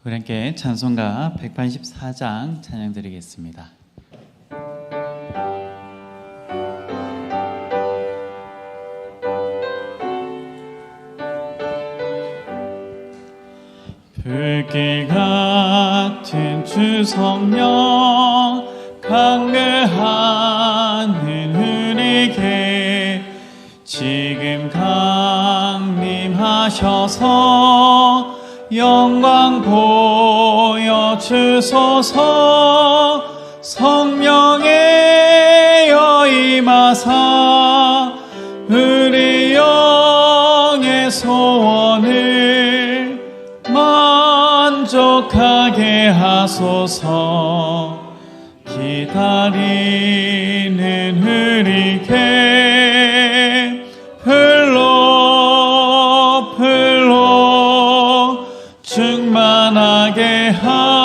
우리 함께 찬송가 184장 찬양 드리겠습니다. 불길 같은 주 성령 강대하는 우리에게 지금 강림하셔서 영광 보여주소서. 성령의 여임하사 우리 영의 소원을 만족하게 하소서. 기다리는 우리에게 불러 충만하게 하소서.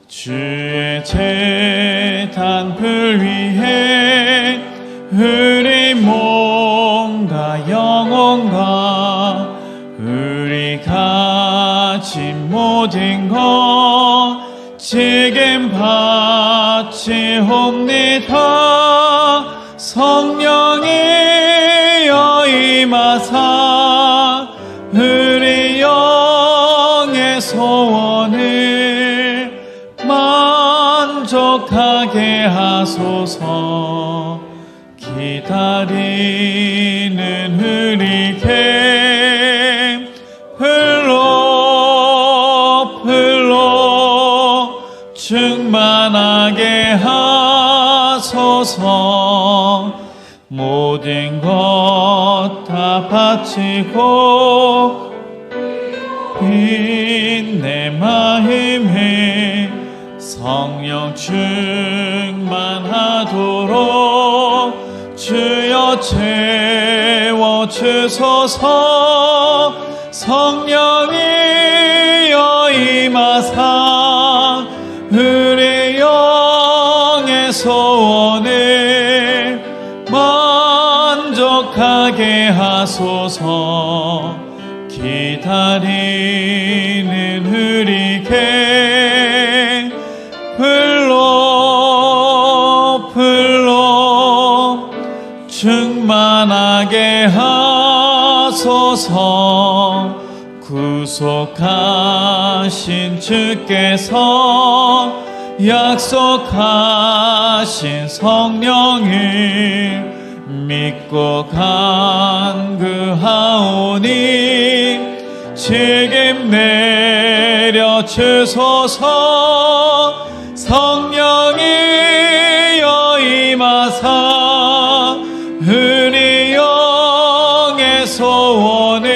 주의 제단 불 위에 우리 몸과 영혼과 우리 가진 모든 것 책임받지옵니다. 성령이 여임하사 우리 영의 소원을 만족하게 하소서. 기다리는 우리에게 불러 충만하게 하소서. 모든 것 다 바치고 내 마음에 성령 충만하도록 주여 채워주소서. 성령이 여임하사 우리 영의 소원을 만족하게 하소서. 기다리는 우리에게 불러 충만하게 하소서. 구속하신 주께서 약속하신 성령을 믿고 간구하오니 책임 내려주소서. 성령이 여임하사 우리 영의 소원을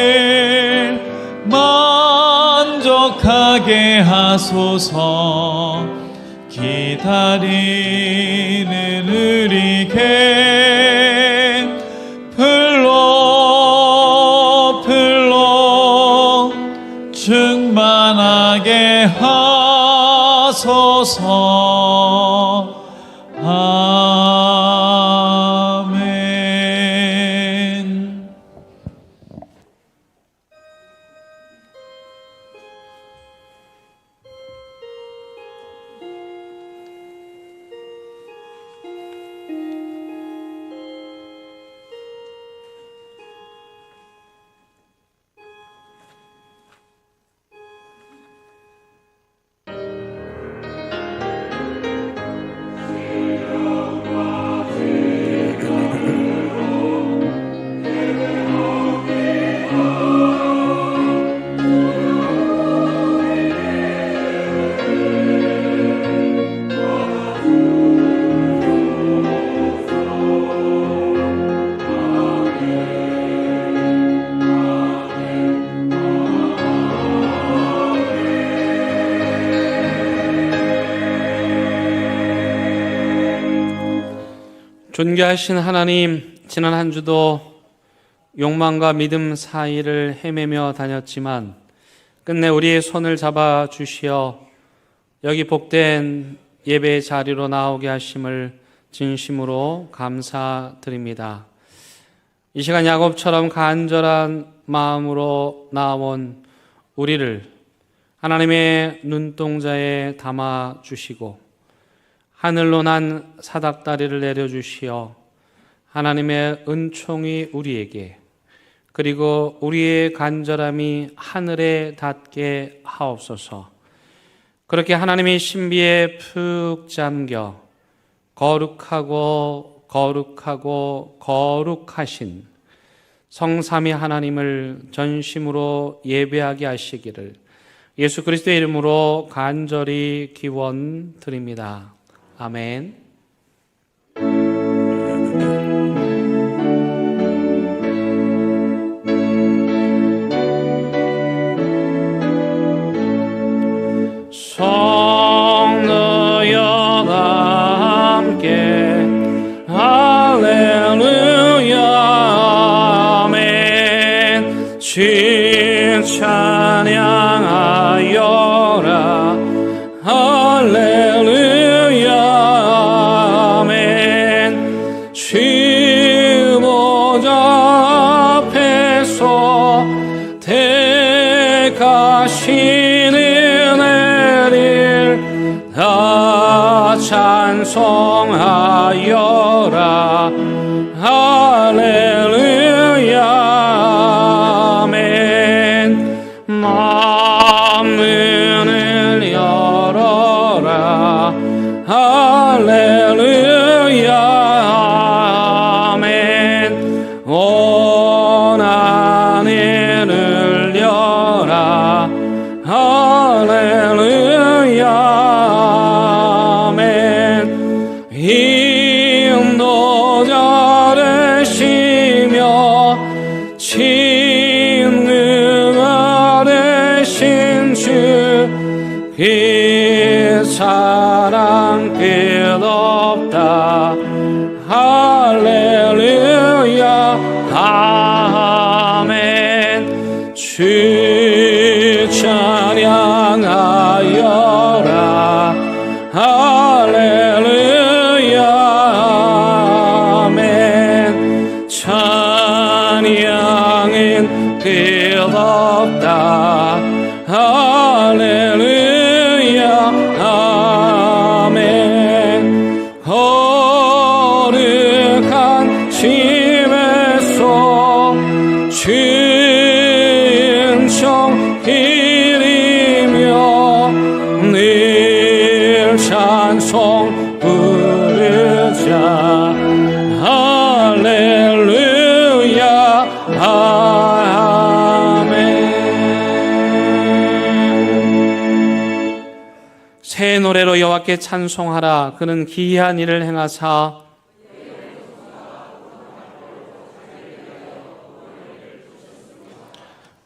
만족하게 하소서. 기다리는 우리에게 불러 충만하게 하소서. 아멘. 존귀하신 하나님, 지난 한 주도 욕망과 믿음 사이를 헤매며 다녔지만 끝내 우리의 손을 잡아 주시어 여기 복된 예배의 자리로 나오게 하심을 진심으로 감사드립니다. 이 시간 야곱처럼 간절한 마음으로 나온 우리를 하나님의 눈동자에 담아 주시고 하늘로 난 사닥다리를 내려주시어 하나님의 은총이 우리에게 그리고 우리의 간절함이 하늘에 닿게 하옵소서. 그렇게 하나님의 신비에 푹 잠겨 거룩하고 거룩하고 거룩하신 성삼위 하나님을 전심으로 예배하게 하시기를 예수 그리스도의 이름으로 간절히 기원드립니다. 아멘. 성도여가 함께 할렐루야 아멘. 주님 찬양하여라 할렐루야 아멘. 주 보좌 앞에서 택하시는 애를 다 찬송하여라 할렐루야 아멘. 마음문을 열어라 할렐루야 아멘. 원한을 열라 할렐루야 아멘. 인도자 되시며 진능아 되신 주 그 사랑 끝없다 할렐루야 아멘. 주 찬양하여라 할렐루야 아멘. 찬양은 끝없다 할렐루야 아멘. 거룩한 집에서 은총 드리며 늘 찬송 부르자 할렐루야 아멘. 새 노래로 여호와께 찬송하라. 그는 기이한 일을 행하사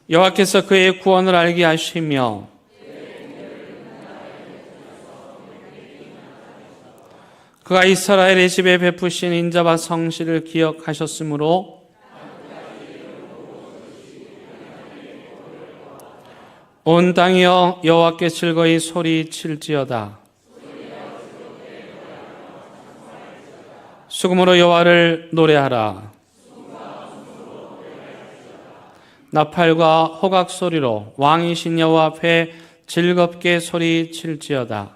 여호와께서 그의 구원을 알게 하시며 그가 이스라엘의 집에 베푸신 인자와 성실을 기억하셨으므로 온 땅이여 여호와께 즐거이 소리칠지어다. 수금으로 여호와를 노래하라. 나팔과 호각 소리로 왕이신 여호와 앞에 즐겁게 소리칠지어다.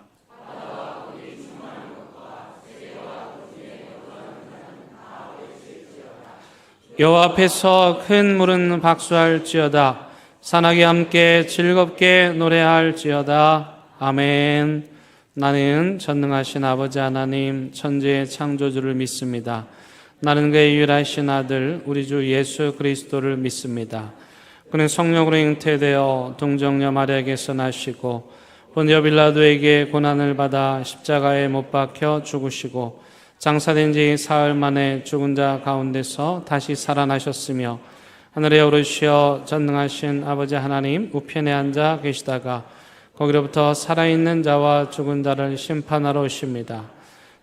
여호와 앞에서 큰 물은 박수할지어다. 산악이 함께 즐겁게 노래할지어다. 아멘. 나는 전능하신 아버지 하나님 천지의 창조주를 믿습니다. 나는 그의 유일하신 아들 우리 주 예수 그리스도를 믿습니다. 그는 성령으로 잉태되어 동정녀 마리아에게서 나시고 본디오 빌라도에게 고난을 받아 십자가에 못 박혀 죽으시고 장사된 지 사흘 만에 죽은 자 가운데서 다시 살아나셨으며 하늘에 오르시어 전능하신 아버지 하나님 우편에 앉아 계시다가 거기로부터 살아있는 자와 죽은 자를 심판하러 오십니다.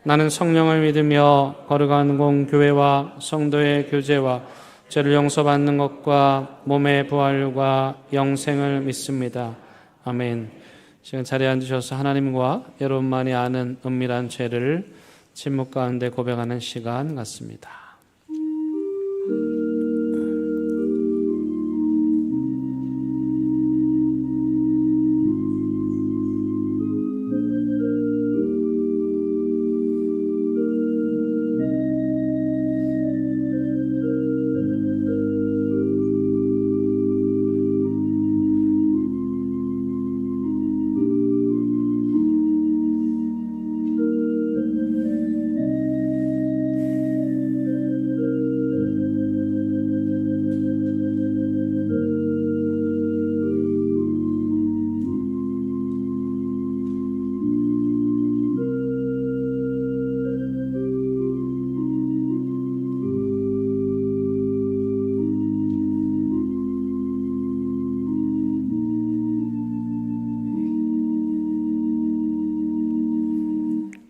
나는 성령을 믿으며 거룩한 공교회와 성도의 교제와 죄를 용서받는 것과 몸의 부활과 영생을 믿습니다. 아멘. 지금 자리에 앉으셔서 하나님과 여러분만이 아는 은밀한 죄를 침묵 가운데 고백하는 시간 같습니다.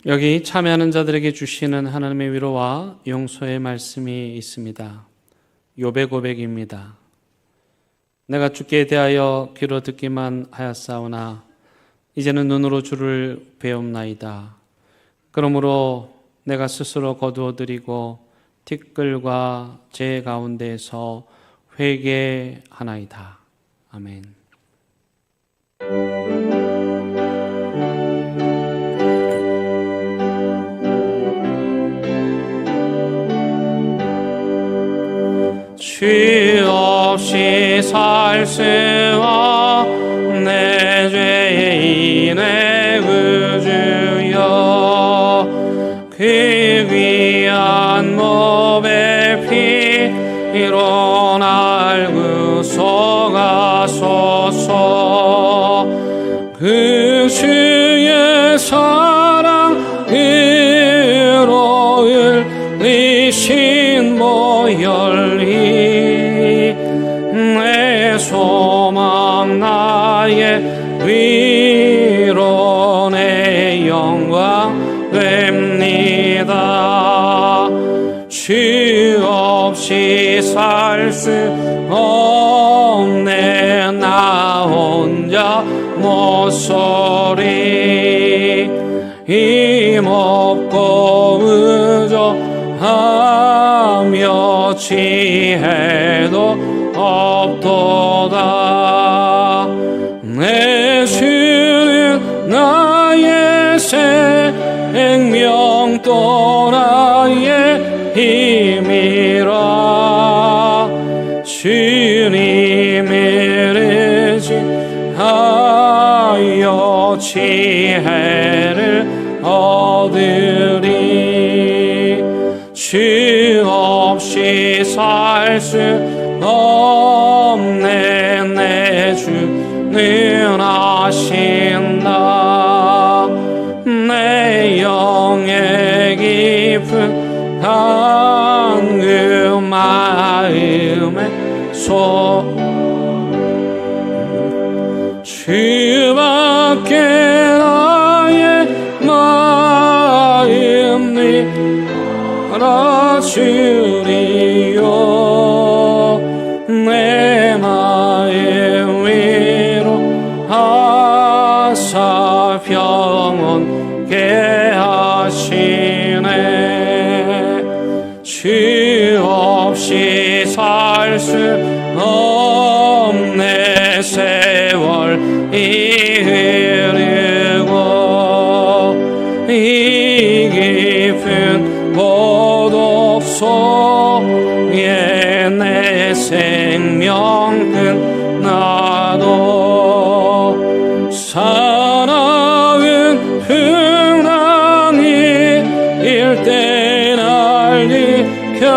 여기 참여하는 자들에게 주시는 하나님의 위로와 용서의 말씀이 있습니다. 욥의 고백입니다. 내가 주께 대하여 귀로 듣기만 하였사오나 이제는 눈으로 주를 배움나이다. 그러므로 내가 스스로 거두어드리고 티끌과 재 가운데에서 회개하나이다. 아멘. 죄 없이 살 수 없네 죄의 인해 구주여 그 귀한 몸의 피로 날 구속하소서 그 주의 사랑으로 흘리신 모열리 내 소망 나의 위로 내 영광 됩니다. 주 없이 살 수 없네 나 혼자 못소리 힘없고 의존하며 지혜도 없도다. 내 주는 나의 생명 또 나의 힘이라. 주님을 의지하여 지혜를 얻으리. 주 없이 살 수 없네 내 주는 아신다. 내 영의 깊은 그 마음에 주밖에 나의 마음 알아주리요. 내 마음 위로 하사 평온케 하시네. 주 없이 살 수 없네 세월이 흐르고 이 깊은 고독 속에 내 생명 끝나도 사랑은 풍랑이 일 때 날 지켜주시네.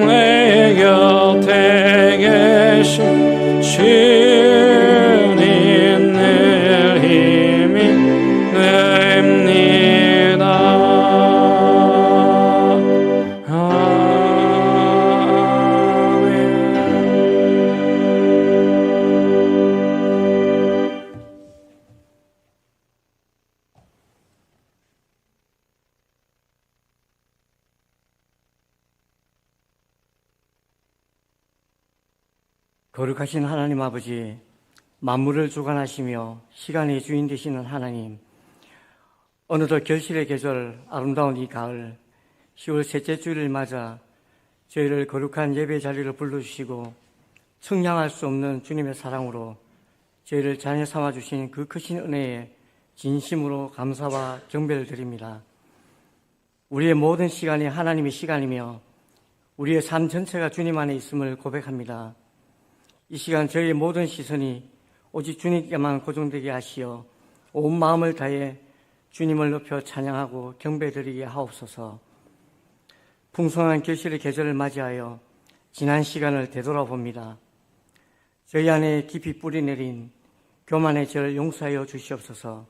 내 곁에 계신 주님 늘 힘이 됩니다. 거룩하신 하나님 아버지, 만물을 주관하시며 시간의 주인 되시는 하나님, 어느덧 결실의 계절 아름다운 이 가을 10월 셋째 주일을 맞아 저희를 거룩한 예배 자리로 불러주시고 청량할 수 없는 주님의 사랑으로 저희를 자녀 삼아주신 그 크신 은혜에 진심으로 감사와 경배를 드립니다. 우리의 모든 시간이 하나님의 시간이며 우리의 삶 전체가 주님 안에 있음을 고백합니다. 이 시간 저희의 모든 시선이 오직 주님께만 고정되게 하시어 온 마음을 다해 주님을 높여 찬양하고 경배드리게 하옵소서. 풍성한 결실의 계절을 맞이하여 지난 시간을 되돌아봅니다. 저희 안에 깊이 뿌리내린 교만의 죄를 용서하여 주시옵소서.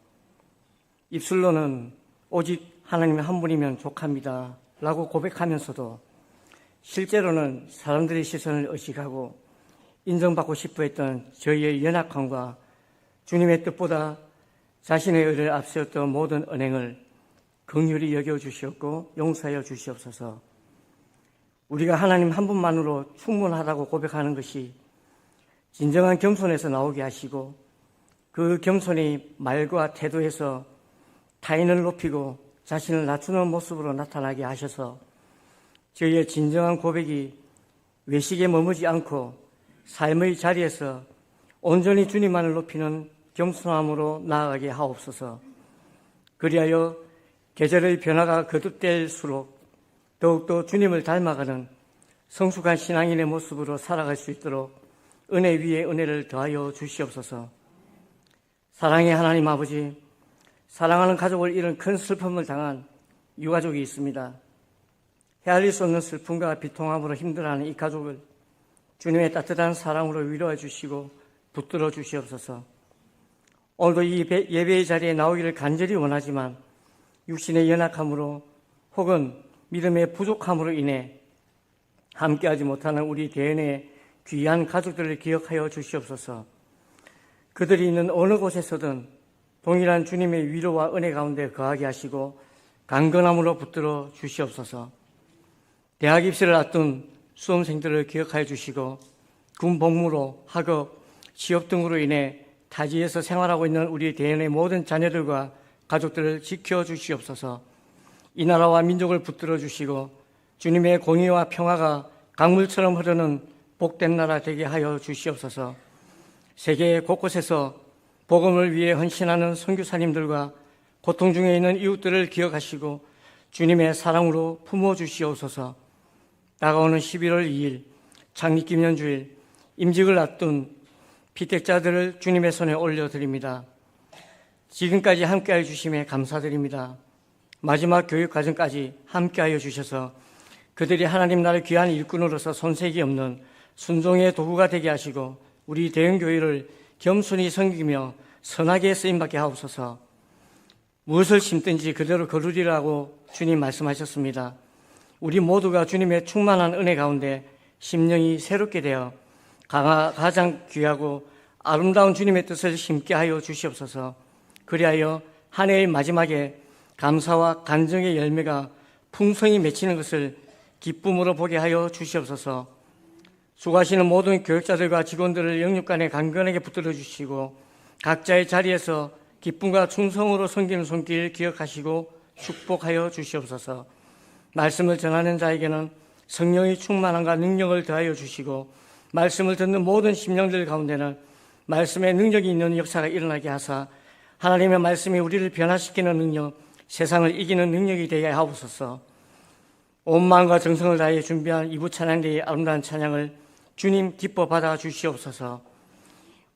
입술로는 오직 하나님 한 분이면 족합니다 라고 고백하면서도 실제로는 사람들의 시선을 의식하고 인정받고 싶어 했던 저희의 연약함과 주님의 뜻보다 자신의 의를 앞세웠던 모든 언행을 긍휼히 여겨주시옵고 용서하여 주시옵소서. 우리가 하나님 한 분만으로 충분하다고 고백하는 것이 진정한 겸손에서 나오게 하시고 그 겸손이 말과 태도에서 타인을 높이고 자신을 낮추는 모습으로 나타나게 하셔서 저희의 진정한 고백이 외식에 머무지 않고 삶의 자리에서 온전히 주님만을 높이는 겸손함으로 나아가게 하옵소서. 그리하여 계절의 변화가 거듭될수록 더욱더 주님을 닮아가는 성숙한 신앙인의 모습으로 살아갈 수 있도록 은혜 위에 은혜를 더하여 주시옵소서. 사랑의 하나님 아버지, 사랑하는 가족을 잃은 큰 슬픔을 당한 유가족이 있습니다. 헤아릴 수 없는 슬픔과 비통함으로 힘들어하는 이 가족을 주님의 따뜻한 사랑으로 위로해 주시고 붙들어 주시옵소서. 오늘도 이 예배의 자리에 나오기를 간절히 원하지만 육신의 연약함으로 혹은 믿음의 부족함으로 인해 함께하지 못하는 우리 대연의 귀한 가족들을 기억하여 주시옵소서. 그들이 있는 어느 곳에서든 동일한 주님의 위로와 은혜 가운데 거하게 하시고 강건함으로 붙들어 주시옵소서. 대학 입시를 앞둔 수험생들을 기억하여 주시고 군 복무로 학업, 취업 등으로 인해 타지에서 생활하고 있는 우리 대연의 모든 자녀들과 가족들을 지켜 주시옵소서. 이 나라와 민족을 붙들어 주시고 주님의 공의와 평화가 강물처럼 흐르는 복된 나라 되게 하여 주시옵소서. 세계 곳곳에서 복음을 위해 헌신하는 선교사님들과 고통 중에 있는 이웃들을 기억하시고 주님의 사랑으로 품어주시옵소서. 다가오는 11월 2일 창립기념주일 임직을 앞둔 피택자들을 주님의 손에 올려드립니다. 지금까지 함께하여 주심에 감사드립니다. 마지막 교육 과정까지 함께하여 주셔서 그들이 하나님 나라의 귀한 일꾼으로서 손색이 없는 순종의 도구가 되게 하시고 우리 대형교회를 겸손히 섬기며 선하게 쓰임받게 하옵소서. 무엇을 심든지 그대로 거두리라고 주님 말씀하셨습니다. 우리 모두가 주님의 충만한 은혜 가운데 심령이 새롭게 되어 가장 귀하고 아름다운 주님의 뜻을 심게 하여 주시옵소서. 그리하여 한 해의 마지막에 감사와 간증의 열매가 풍성히 맺히는 것을 기쁨으로 보게 하여 주시옵소서. 수고하시는 모든 교육자들과 직원들을 영육간에 강건하게 붙들어 주시고 각자의 자리에서 기쁨과 충성으로 섬기는 손길 기억하시고 축복하여 주시옵소서. 말씀을 전하는 자에게는 성령의 충만함과 능력을 더하여 주시고 말씀을 듣는 모든 심령들 가운데는 말씀의 능력이 있는 역사가 일어나게 하사 하나님의 말씀이 우리를 변화시키는 능력, 세상을 이기는 능력이 되게 하옵소서. 온 마음과 정성을 다해 준비한 이부 찬양대의 아름다운 찬양을 주님 기뻐 받아 주시옵소서.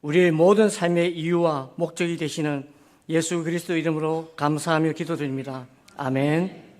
우리의 모든 삶의 이유와 목적이 되시는 예수 그리스도 이름으로 감사하며 기도드립니다. 아멘.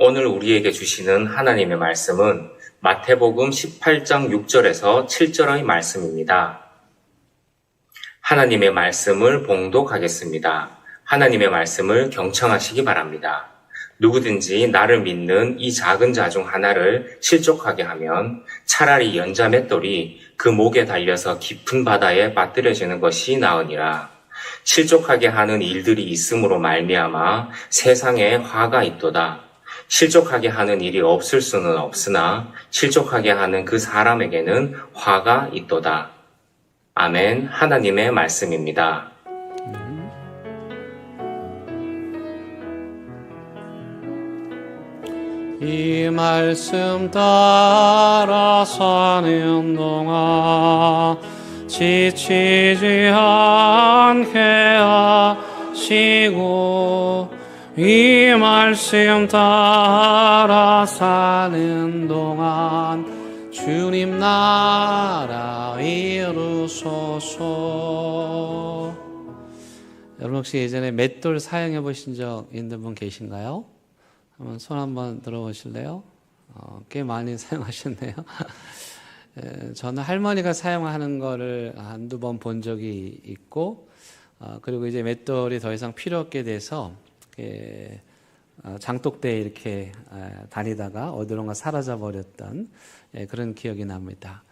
오늘 우리에게 주시는 하나님의 말씀은 마태복음 18장 6절에서 7절의 말씀입니다. 하나님의 말씀을 봉독하겠습니다. 하나님의 말씀을 경청하시기 바랍니다. 누구든지 나를 믿는 이 작은 자 중 하나를 실족하게 하면 차라리 연자 맷돌이 그 목에 달려서 깊은 바다에 빠뜨려지는 것이 나으니라. 실족하게 하는 일들이 있음으로 말미암아 세상에 화가 있도다. 실족하게 하는 일이 없을 수는 없으나 실족하게 하는 그 사람에게는 화가 있도다. 아멘. 하나님의 말씀입니다. 이 말씀 따라 사는 동안 지치지 않게 하시고 이 말씀 따라 사는 동안 주님 나라 이루소서. 여러분 혹시 예전에 맷돌 사용해 보신 적 있는 분 계신가요? 한번 손 한번 들어보실래요? 꽤 많이 사용하셨네요. 저는 할머니가 사용하는 거를 한두 번 본 적이 있고, 그리고 이제 맷돌이 더 이상 필요 없게 돼서 장독대에 이렇게 다니다가 어디론가 사라져 버렸던 그런 기억이 납니다.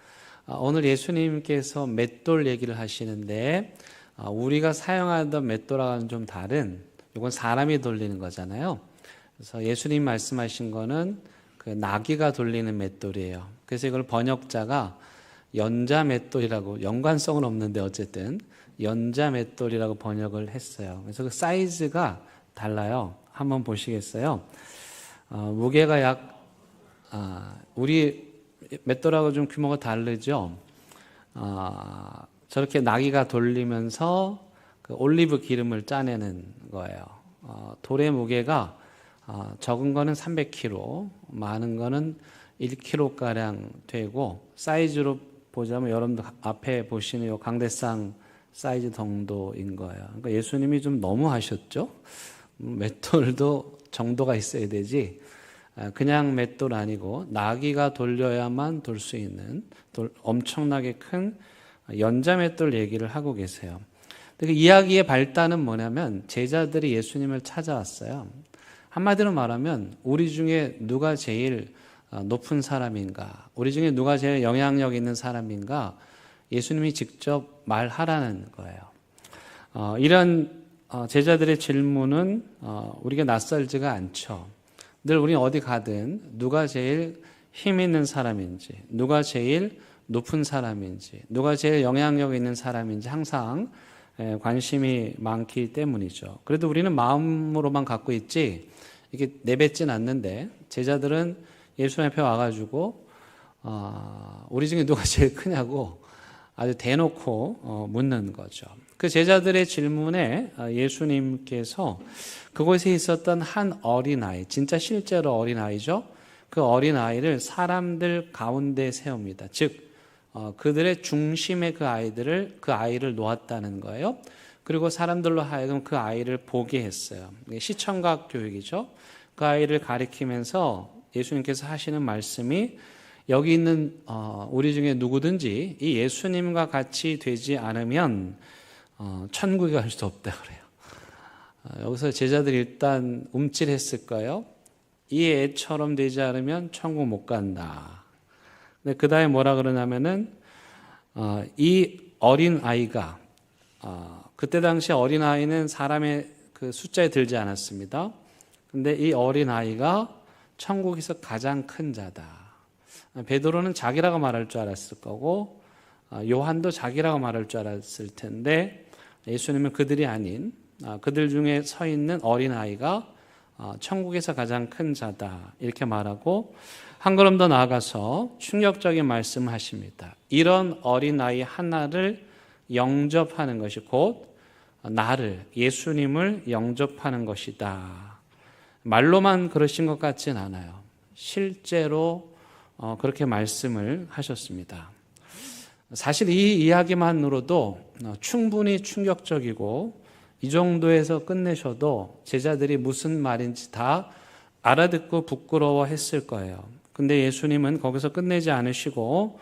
오늘 예수님께서 맷돌 얘기를 하시는데, 우리가 사용하던 맷돌하고는 좀 다른, 이건 사람이 돌리는 거잖아요. 그래서 예수님 말씀하신 거는 그 나귀가 돌리는 맷돌이에요. 그래서 이걸 번역자가 연자 맷돌이라고, 연관성은 없는데 어쨌든 연자 맷돌이라고 번역을 했어요. 그래서 그 사이즈가 달라요. 한번 보시겠어요? 무게가 우리 맷돌하고 좀 규모가 다르죠? 저렇게 나귀가 돌리면서 그 올리브 기름을 짜내는 거예요. 돌의 무게가 적은 거는 300kg, 많은 거는 1kg가량 되고, 사이즈로 보자면 여러분들 앞에 보시는 이 강대상 사이즈 정도인 거예요. 그러니까 예수님이 좀 너무 하셨죠? 맷돌도 정도가 있어야 되지, 그냥 맷돌 아니고 나귀가 돌려야만 돌 수 있는 엄청나게 큰 연자 맷돌 얘기를 하고 계세요. 그 이야기의 발단은 뭐냐면 제자들이 예수님을 찾아왔어요. 한마디로 말하면 우리 중에 누가 제일 높은 사람인가, 우리 중에 누가 제일 영향력 있는 사람인가, 예수님이 직접 말하라는 거예요. 이런 제자들의 질문은 우리가 낯설지가 않죠. 늘 우리는 어디 가든 누가 제일 힘 있는 사람인지, 누가 제일 높은 사람인지, 누가 제일 영향력 있는 사람인지 항상 관심이 많기 때문이죠. 그래도 우리는 마음으로만 갖고 있지 이게 내뱉진 않는데, 제자들은 예수 앞에 와가지고 우리 중에 누가 제일 크냐고 아주 대놓고 묻는 거죠. 그 제자들의 질문에 예수님께서 그곳에 있었던 한 어린아이, 진짜 실제로 어린아이죠. 그 어린아이를 사람들 가운데 세웁니다. 즉 그들의 중심에 그 아이를 놓았다는 거예요. 그리고 사람들로 하여금 그 아이를 보게 했어요. 시청각 교육이죠. 그 아이를 가리키면서 예수님께서 하시는 말씀이, 여기 있는 우리 중에 누구든지 이 예수님과 같이 되지 않으면 천국에 갈 수 없다 그래요. 여기서 제자들이 일단 움찔했을까요? 이 애처럼 되지 않으면 천국 못 간다. 근데 그 다음에 뭐라 그러냐면은 이 어린 아이가, 그때 당시 어린 아이는 사람의 그 숫자에 들지 않았습니다. 근데 이 어린 아이가 천국에서 가장 큰 자다. 베드로는 자기라고 말할 줄 알았을 거고, 요한도 자기라고 말할 줄 알았을 텐데, 예수님은 그들이 아닌 그들 중에 서 있는 어린 아이가 천국에서 가장 큰 자다 이렇게 말하고, 한 걸음 더 나아가서 충격적인 말씀을 하십니다. 이런 어린 아이 하나를 영접하는 것이 곧 나를, 예수님을 영접하는 것이다. 말로만 그러신 것 같진 않아요. 실제로 그렇게 말씀을 하셨습니다. 사실 이 이야기만으로도 충분히 충격적이고, 이 정도에서 끝내셔도 제자들이 무슨 말인지 다 알아듣고 부끄러워했을 거예요. 근데 예수님은 거기서 끝내지 않으시고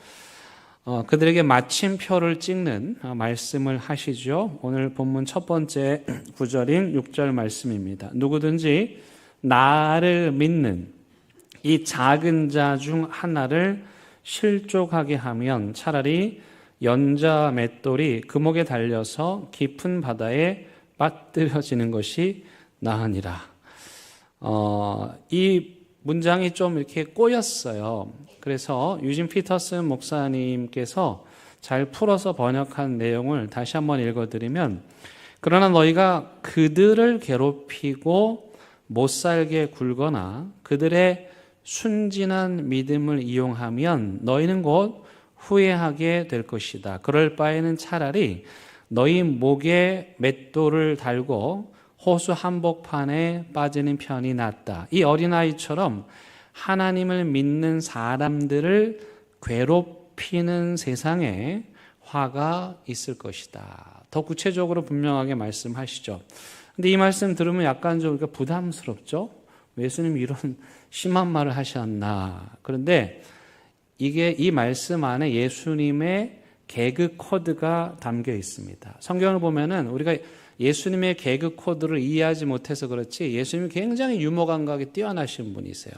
그들에게 마침표를 찍는 말씀을 하시죠. 오늘 본문 첫 번째 구절인 6절 말씀입니다. 누구든지 나를 믿는 이 작은 자 중 하나를 실족하게 하면 차라리 연자 맷돌이 금옥에 달려서 깊은 바다에 빠뜨려지는 것이 나으니라. 이 문장이 좀 이렇게 꼬였어요. 그래서 유진 피터슨 목사님께서 잘 풀어서 번역한 내용을 다시 한번 읽어드리면, 그러나 너희가 그들을 괴롭히고 못살게 굴거나 그들의 순진한 믿음을 이용하면 너희는 곧 후회하게 될 것이다. 그럴 바에는 차라리 너희 목에 맷돌을 달고 호수 한복판에 빠지는 편이 낫다. 이 어린아이처럼 하나님을 믿는 사람들을 괴롭히는 세상에 화가 있을 것이다. 더 구체적으로 분명하게 말씀하시죠. 근데 이 말씀 들으면 약간 좀 부담스럽죠? 예수님이 이런 심한 말을 하셨나. 그런데 이 말씀 안에 예수님의 개그 코드가 담겨 있습니다. 성경을 보면은 우리가 예수님의 개그 코드를 이해하지 못해서 그렇지 예수님이 굉장히 유머 감각이 뛰어나신 분이세요.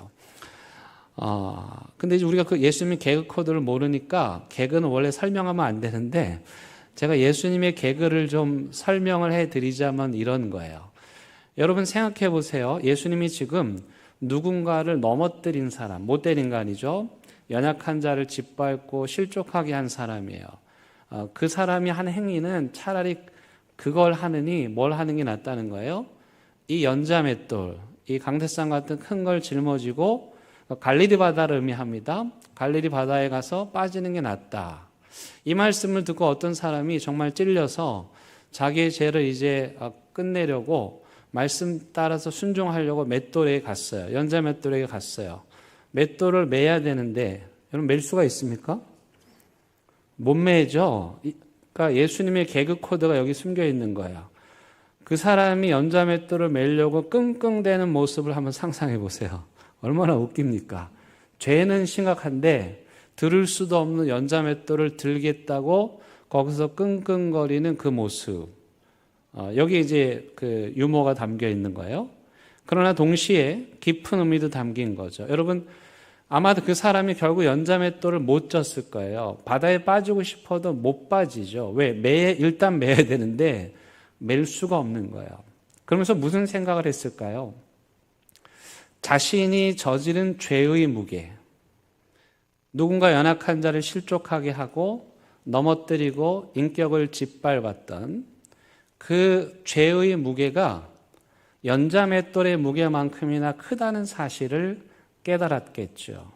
근데 이제 우리가 그 예수님의 개그 코드를 모르니까 개그는 원래 설명하면 안 되는데 제가 예수님의 개그를 좀 설명을 해드리자면 이런 거예요. 여러분 생각해 보세요. 예수님이 지금 누군가를 넘어뜨린 사람, 못된 인간이죠. 연약한 자를 짓밟고 실족하게 한 사람이에요. 그 사람이 한 행위는 차라리 그걸 하느니 뭘 하는 게 낫다는 거예요. 이 연자맷돌, 이 강대상 같은 큰 걸 짊어지고 갈릴리 바다를 의미합니다. 갈릴리 바다에 가서 빠지는 게 낫다. 이 말씀을 듣고 어떤 사람이 정말 찔려서 자기의 죄를 이제 끝내려고 말씀 따라서 순종하려고 맷돌에 갔어요. 연자맷돌에게 갔어요. 맷돌을 매야 되는데 여러분 맬 수가 있습니까? 못 매죠. 그러니까 예수님의 개그 코드가 여기 숨겨 있는 거예요. 그 사람이 연자맷돌을 매려고 끙끙대는 모습을 한번 상상해 보세요. 얼마나 웃깁니까? 죄는 심각한데 들을 수도 없는 연자맷돌을 들겠다고 거기서 끙끙거리는 그 모습. 여기 이제 그 유머가 담겨 있는 거예요. 그러나 동시에 깊은 의미도 담긴 거죠. 여러분 아마도 그 사람이 결국 연자맷돌을 못 졌을 거예요. 바다에 빠지고 싶어도 못 빠지죠. 왜? 일단 매야 되는데 맬 수가 없는 거예요. 그러면서 무슨 생각을 했을까요? 자신이 저지른 죄의 무게, 누군가 연약한 자를 실족하게 하고 넘어뜨리고 인격을 짓밟았던 그 죄의 무게가 연자맷돌의 무게만큼이나 크다는 사실을 깨달았겠죠.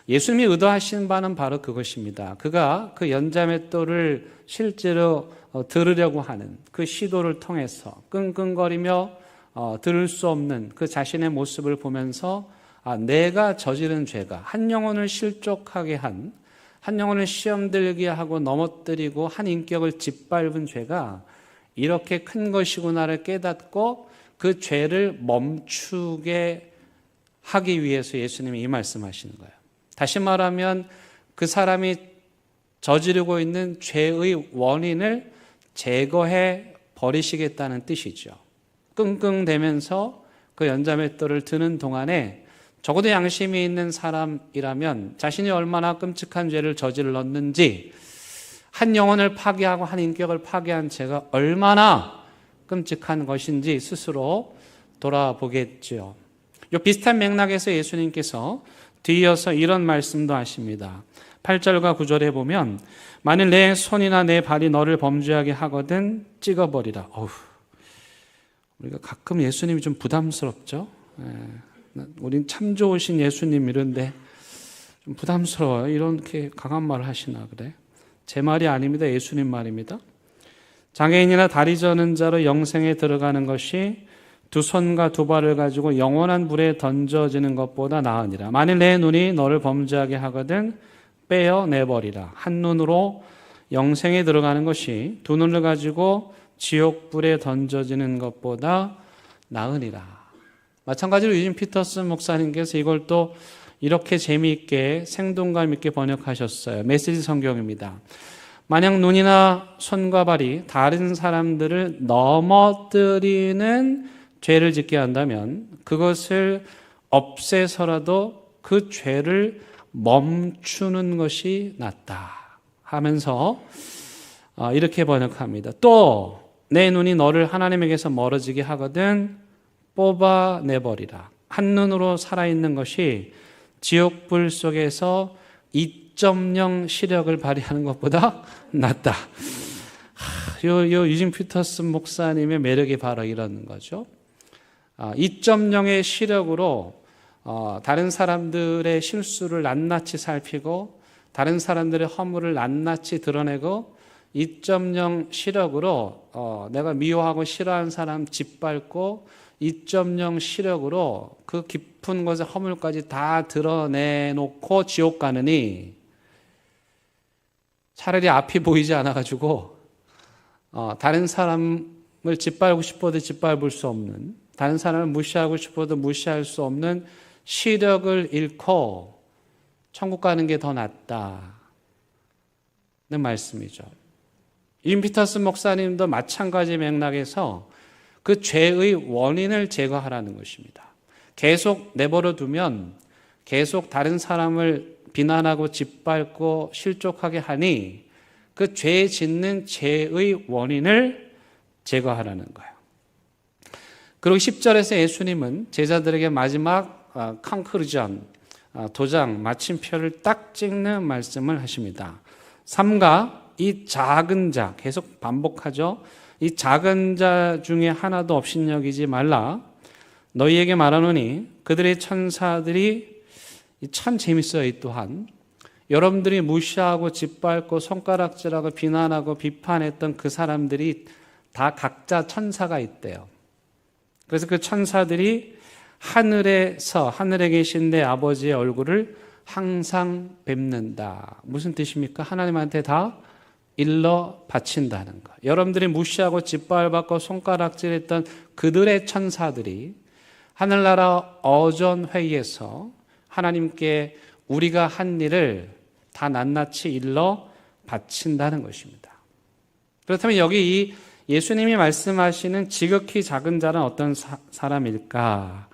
예수님이 의도하신 바는 바로 그것입니다. 그가 그 연자맷돌을 실제로 들으려고 하는 그 시도를 통해서 끙끙거리며 들을 수 없는 그 자신의 모습을 보면서 내가 저지른 죄가 한 영혼을 실족하게 한 영혼을 시험 들게 하고 넘어뜨리고 한 인격을 짓밟은 죄가 이렇게 큰 것이구나를 깨닫고 그 죄를 멈추게 하기 위해서 예수님이 이 말씀하시는 거예요. 다시 말하면 그 사람이 저지르고 있는 죄의 원인을 제거해 버리시겠다는 뜻이죠. 끙끙대면서 그 연자맷돌을 드는 동안에 적어도 양심이 있는 사람이라면 자신이 얼마나 끔찍한 죄를 저질렀는지, 한 영혼을 파괴하고 한 인격을 파괴한 죄가 얼마나 끔찍한 것인지 스스로 돌아보겠죠. 이 비슷한 맥락에서 예수님께서 뒤이어서 이런 말씀도 하십니다. 8절과 9절에 보면 만일 내 손이나 내 발이 너를 범죄하게 하거든 찍어버리라. 우리가 가끔 예수님이 좀 부담스럽죠. 우린 참 좋으신 예수님 이런데 좀 부담스러워요. 이렇게 강한 말을 하시나 그래? 제 말이 아닙니다. 예수님 말입니다. 장애인이나 다리 저는 자로 영생에 들어가는 것이 두 손과 두 발을 가지고 영원한 불에 던져지는 것보다 나으니라. 만일 내 눈이 너를 범죄하게 하거든 빼어내버리라. 한 눈으로 영생에 들어가는 것이 두 눈을 가지고 지옥불에 던져지는 것보다 나으니라. 마찬가지로 유진 피터슨 목사님께서 이걸 또 이렇게 재미있게 생동감 있게 번역하셨어요. 메시지 성경입니다. 만약 눈이나 손과 발이 다른 사람들을 넘어뜨리는 죄를 짓게 한다면 그것을 없애서라도 그 죄를 멈추는 것이 낫다 하면서 이렇게 번역합니다. 또 내 눈이 너를 하나님에게서 멀어지게 하거든 뽑아내버리라. 한눈으로 살아있는 것이 지옥불 속에서 2.0 시력을 발휘하는 것보다 낫다. 요 유진 피터슨 목사님의 매력이 바로 이런 거죠. 2.0의 시력으로 다른 사람들의 실수를 낱낱이 살피고 다른 사람들의 허물을 낱낱이 드러내고 2.0 시력으로 내가 미워하고 싫어하는 사람 짓밟고 2.0 시력으로 그 깊은 곳의 허물까지 다 드러내놓고 지옥 가느니 차라리 앞이 보이지 않아가지고 다른 사람을 짓밟고 싶어도 짓밟을 수 없는, 다른 사람을 무시하고 싶어도 무시할 수 없는 시력을 잃고 천국 가는 게 더 낫다는 말씀이죠. 유진 피터슨 목사님도 마찬가지 맥락에서 그 죄의 원인을 제거하라는 것입니다. 계속 내버려 두면 계속 다른 사람을 비난하고 짓밟고 실족하게 하니 그 죄 짓는 죄의 원인을 제거하라는 거예요. 그리고 10절에서 예수님은 제자들에게 마지막 컨클루전, 도장, 마침표를 딱 찍는 말씀을 하십니다. 삼가 이 작은 자, 계속 반복하죠. 이 작은 자 중에 하나도 업신여기지 말라. 너희에게 말하노니 그들의 천사들이 참 재밌어요. 이 또한 여러분들이 무시하고 짓밟고 손가락질하고 비난하고 비판했던 그 사람들이 다 각자 천사가 있대요. 그래서 그 천사들이 하늘에 계신 내 아버지의 얼굴을 항상 뵙는다. 무슨 뜻입니까? 하나님한테 다 일러 바친다는 것. 여러분들이 무시하고 짓밟았고 손가락질했던 그들의 천사들이 하늘나라 어전회의에서 하나님께 우리가 한 일을 다 낱낱이 일러 바친다는 것입니다. 그렇다면 여기 이 예수님이 말씀하시는 지극히 작은 자는 어떤 사람일까?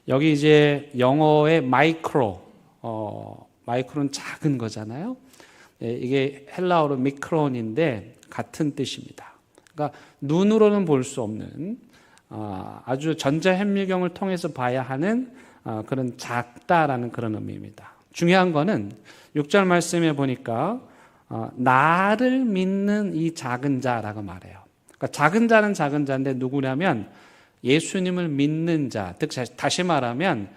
여기 이제 영어의 마이크로는 작은 거잖아요. 이게 헬라어로 미크론인데 같은 뜻입니다. 그러니까 눈으로는 볼 수 없는 아주 전자현미경을 통해서 봐야 하는 그런 작다라는 그런 의미입니다. 중요한 거는 6절 말씀에 보니까 나를 믿는 이 작은 자라고 말해요. 그러니까 작은 자는 작은 자인데 누구냐면 예수님을 믿는 자, 즉 다시 말하면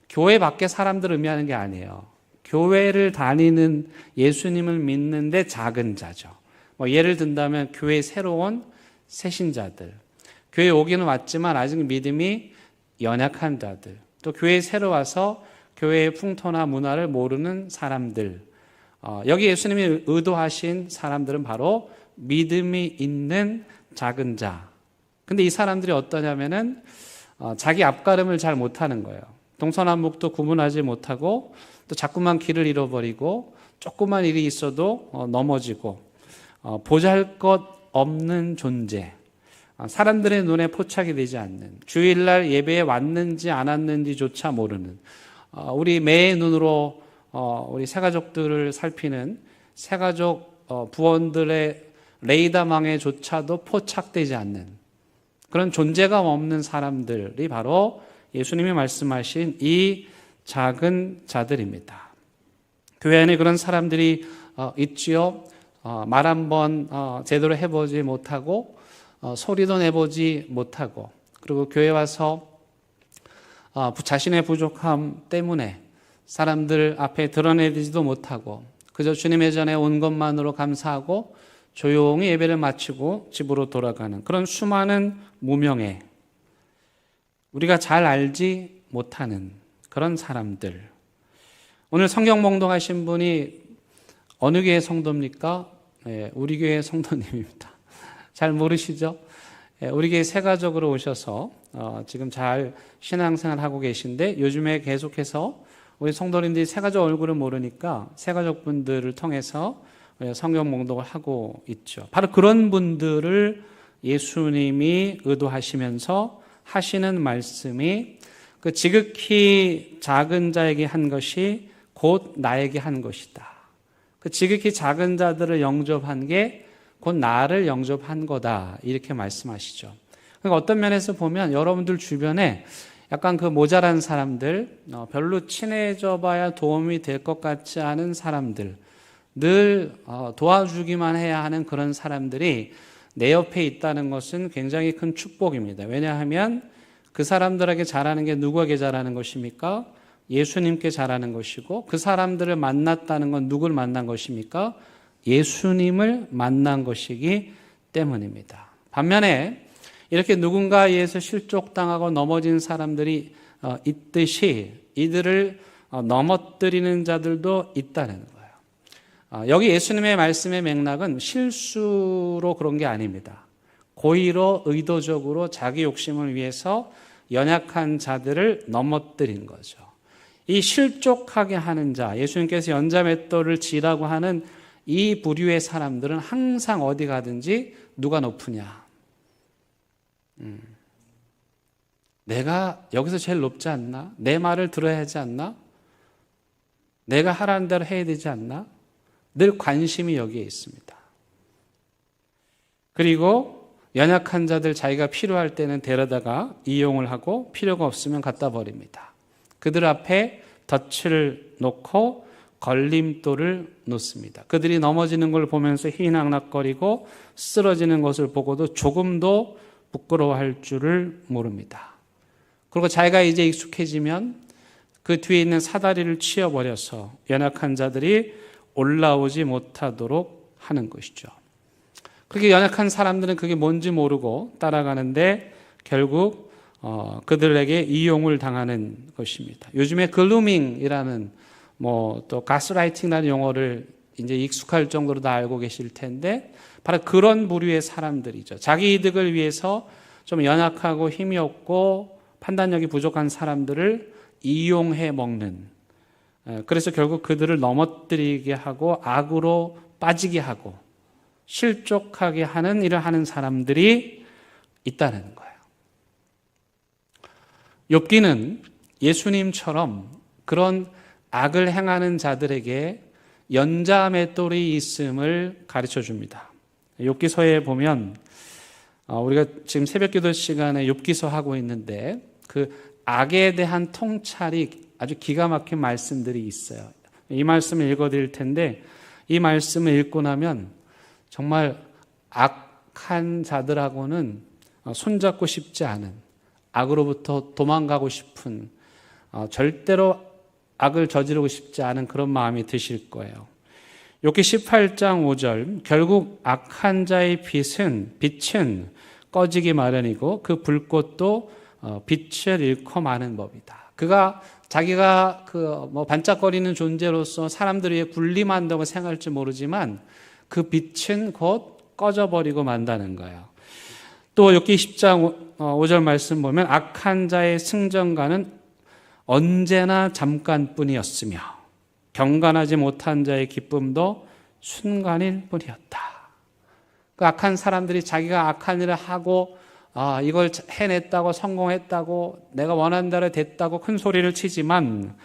교회 밖에 사람들을 의미하는 게 아니에요. 교회를 다니는 예수님을 믿는데 작은 자죠. 예를 든다면 교회에 새로운 새신자들, 교회에 오기는 왔지만 아직 믿음이 연약한 자들, 또 교회에 새로 와서 교회의 풍토나 문화를 모르는 사람들, 여기 예수님이 의도하신 사람들은 바로 믿음이 있는 작은 자. 근데 이 사람들이 어떠냐면은 자기 앞가림을 잘 못하는 거예요. 동서남북도 구분하지 못하고 또 자꾸만 길을 잃어버리고 조그만 일이 있어도 넘어지고 보잘것 없는 존재, 사람들의 눈에 포착이 되지 않는, 주일날 예배에 왔는지 안 왔는지조차 모르는, 우리 매의 눈으로 우리 새가족들을 살피는 새가족 부원들의 레이더망에조차도 포착되지 않는 그런 존재감 없는 사람들이 바로 예수님이 말씀하신 이 작은 자들입니다. 교회 안에 그런 사람들이 있지요. 말 한번 제대로 해보지 못하고 소리도 내보지 못하고, 그리고 교회 와서 자신의 부족함 때문에 사람들 앞에 드러내지도 못하고 그저 주님의 전에 온 것만으로 감사하고 조용히 예배를 마치고 집으로 돌아가는 그런 수많은 무명의, 우리가 잘 알지 못하는 그런 사람들. 오늘 성경 봉독하신 분이 어느 교회 성도입니까? 네, 우리 교회 성도님입니다. 잘 모르시죠? 우리 교회 새 가족으로 오셔서 지금 잘 신앙생활 하고 계신데 요즘에 계속해서 우리 성도님들이 새 가족 얼굴을 모르니까 새 가족분들을 통해서 성경 봉독을 하고 있죠. 바로 그런 분들을 예수님이 의도하시면서 하시는 말씀이 그 지극히 작은 자에게 한 것이 곧 나에게 한 것이다. 그 지극히 작은 자들을 영접한 게 곧 나를 영접한 거다. 이렇게 말씀하시죠. 그러니까 어떤 면에서 보면 여러분들 주변에 약간 그 모자란 사람들, 별로 친해져 봐야 도움이 될 것 같지 않은 사람들, 늘 도와주기만 해야 하는 그런 사람들이 내 옆에 있다는 것은 굉장히 큰 축복입니다. 왜냐하면 그 사람들에게 잘하는 게 누구에게 잘하는 것입니까? 예수님께 잘하는 것이고, 그 사람들을 만났다는 건 누굴 만난 것입니까? 예수님을 만난 것이기 때문입니다. 반면에 이렇게 누군가에 의해서 실족당하고 넘어진 사람들이 있듯이 이들을 넘어뜨리는 자들도 있다는 거예요. 여기 예수님의 말씀의 맥락은 실수로 그런 게 아닙니다. 고의로 의도적으로 자기 욕심을 위해서 연약한 자들을 넘어뜨린 거죠. 이 실족하게 하는 자, 예수님께서 연자맷돌을 지라고 하는 이 부류의 사람들은 항상 어디 가든지 누가 높으냐? 내가 여기서 제일 높지 않나? 내 말을 들어야 하지 않나? 내가 하라는 대로 해야 되지 않나? 늘 관심이 여기에 있습니다. 그리고 연약한 자들 자기가 필요할 때는 데려다가 이용을 하고 필요가 없으면 갖다 버립니다. 그들 앞에 덫을 놓고 걸림돌을 놓습니다. 그들이 넘어지는 걸 보면서 희낙낙거리고 쓰러지는 것을 보고도 조금도 부끄러워할 줄을 모릅니다. 그리고 자기가 이제 익숙해지면 그 뒤에 있는 사다리를 치워버려서 연약한 자들이 올라오지 못하도록 하는 것이죠. 그렇게 연약한 사람들은 그게 뭔지 모르고 따라가는데 결국 그들에게 이용을 당하는 것입니다. 요즘에 글루밍이라는 또 가스라이팅이라는 용어를 이제 익숙할 정도로 다 알고 계실 텐데 바로 그런 부류의 사람들이죠. 자기 이득을 위해서 좀 연약하고 힘이 없고 판단력이 부족한 사람들을 이용해 먹는, 그래서 결국 그들을 넘어뜨리게 하고 악으로 빠지게 하고 실족하게 하는 일을 하는 사람들이 있다는 거예요. 욥기는 예수님처럼 그런 악을 행하는 자들에게 연자맷돌이 있음을 가르쳐 줍니다. 욥기서에 보면 우리가 지금 새벽기도 시간에 욥기서 하고 있는데 그 악에 대한 통찰이 아주 기가 막힌 말씀들이 있어요. 이 말씀을 읽어드릴 텐데 이 말씀을 읽고 나면 정말 악한 자들하고는 손잡고 싶지 않은, 악으로부터 도망가고 싶은, 절대로 악을 저지르고 싶지 않은 그런 마음이 드실 거예요. 욥기 18장 5절, 결국 악한 자의 빛은 꺼지기 마련이고 그 불꽃도 빛을 잃고 마는 법이다. 그가 자기가 반짝거리는 존재로서 사람들 위해 군림한다고 생각할지 모르지만 그 빛은 곧 꺼져버리고 만다는 거예요. 또 욥기 10장 5절 말씀 보면 악한 자의 승전가는 언제나 잠깐뿐이었으며 경건하지 못한 자의 기쁨도 순간일 뿐이었다. 그 악한 사람들이 자기가 악한 일을 하고 이걸 해냈다고 성공했다고 내가 원하는 대로 됐다고 큰 소리를 치지만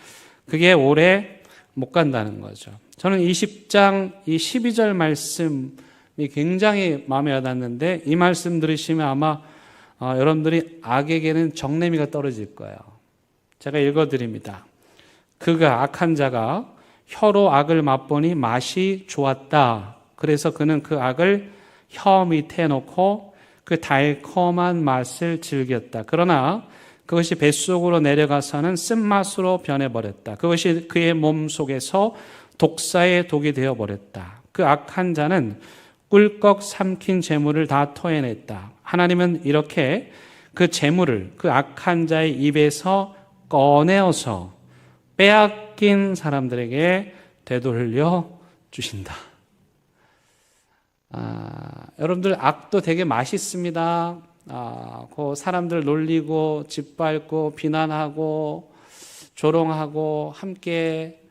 그게 오래 못 간다는 거죠. 저는 20장 이 12절 말씀이 굉장히 마음에 와닿는데 이 말씀 들으시면 아마 여러분들이 악에게는 정내미가 떨어질 거예요. 제가 읽어드립니다. 그가 악한 자가 혀로 악을 맛보니 맛이 좋았다. 그래서 그는 그 악을 혀 밑에 놓고 그 달콤한 맛을 즐겼다. 그러나 그것이 뱃속으로 내려가서는 쓴맛으로 변해버렸다. 그것이 그의 몸 속에서 독사의 독이 되어버렸다. 그 악한 자는 꿀꺽 삼킨 재물을 다 토해냈다. 하나님은 이렇게 그 재물을 그 악한 자의 입에서 꺼내어서 빼앗긴 사람들에게 되돌려 주신다. 여러분들 악도 되게 맛있습니다. 그 사람들 놀리고 짓밟고 비난하고 조롱하고 함께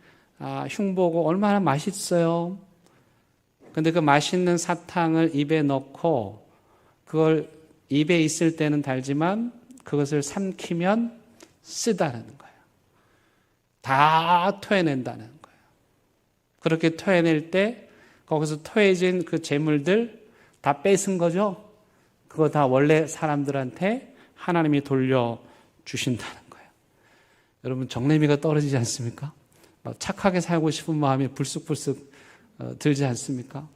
흉보고 얼마나 맛있어요. 근데 그 맛있는 사탕을 입에 넣고 그걸 입에 있을 때는 달지만 그것을 삼키면 쓰다는 거예요. 다 토해낸다는 거예요. 그렇게 토해낼 때 거기서 토해진 그 재물들 다 뺏은 거죠. 그거 다 원래 사람들한테 하나님이 돌려주신다는 거예요. 여러분 정내미가 떨어지지 않습니까? 착하게 살고 싶은 마음이 불쑥불쑥 들지 않습니까?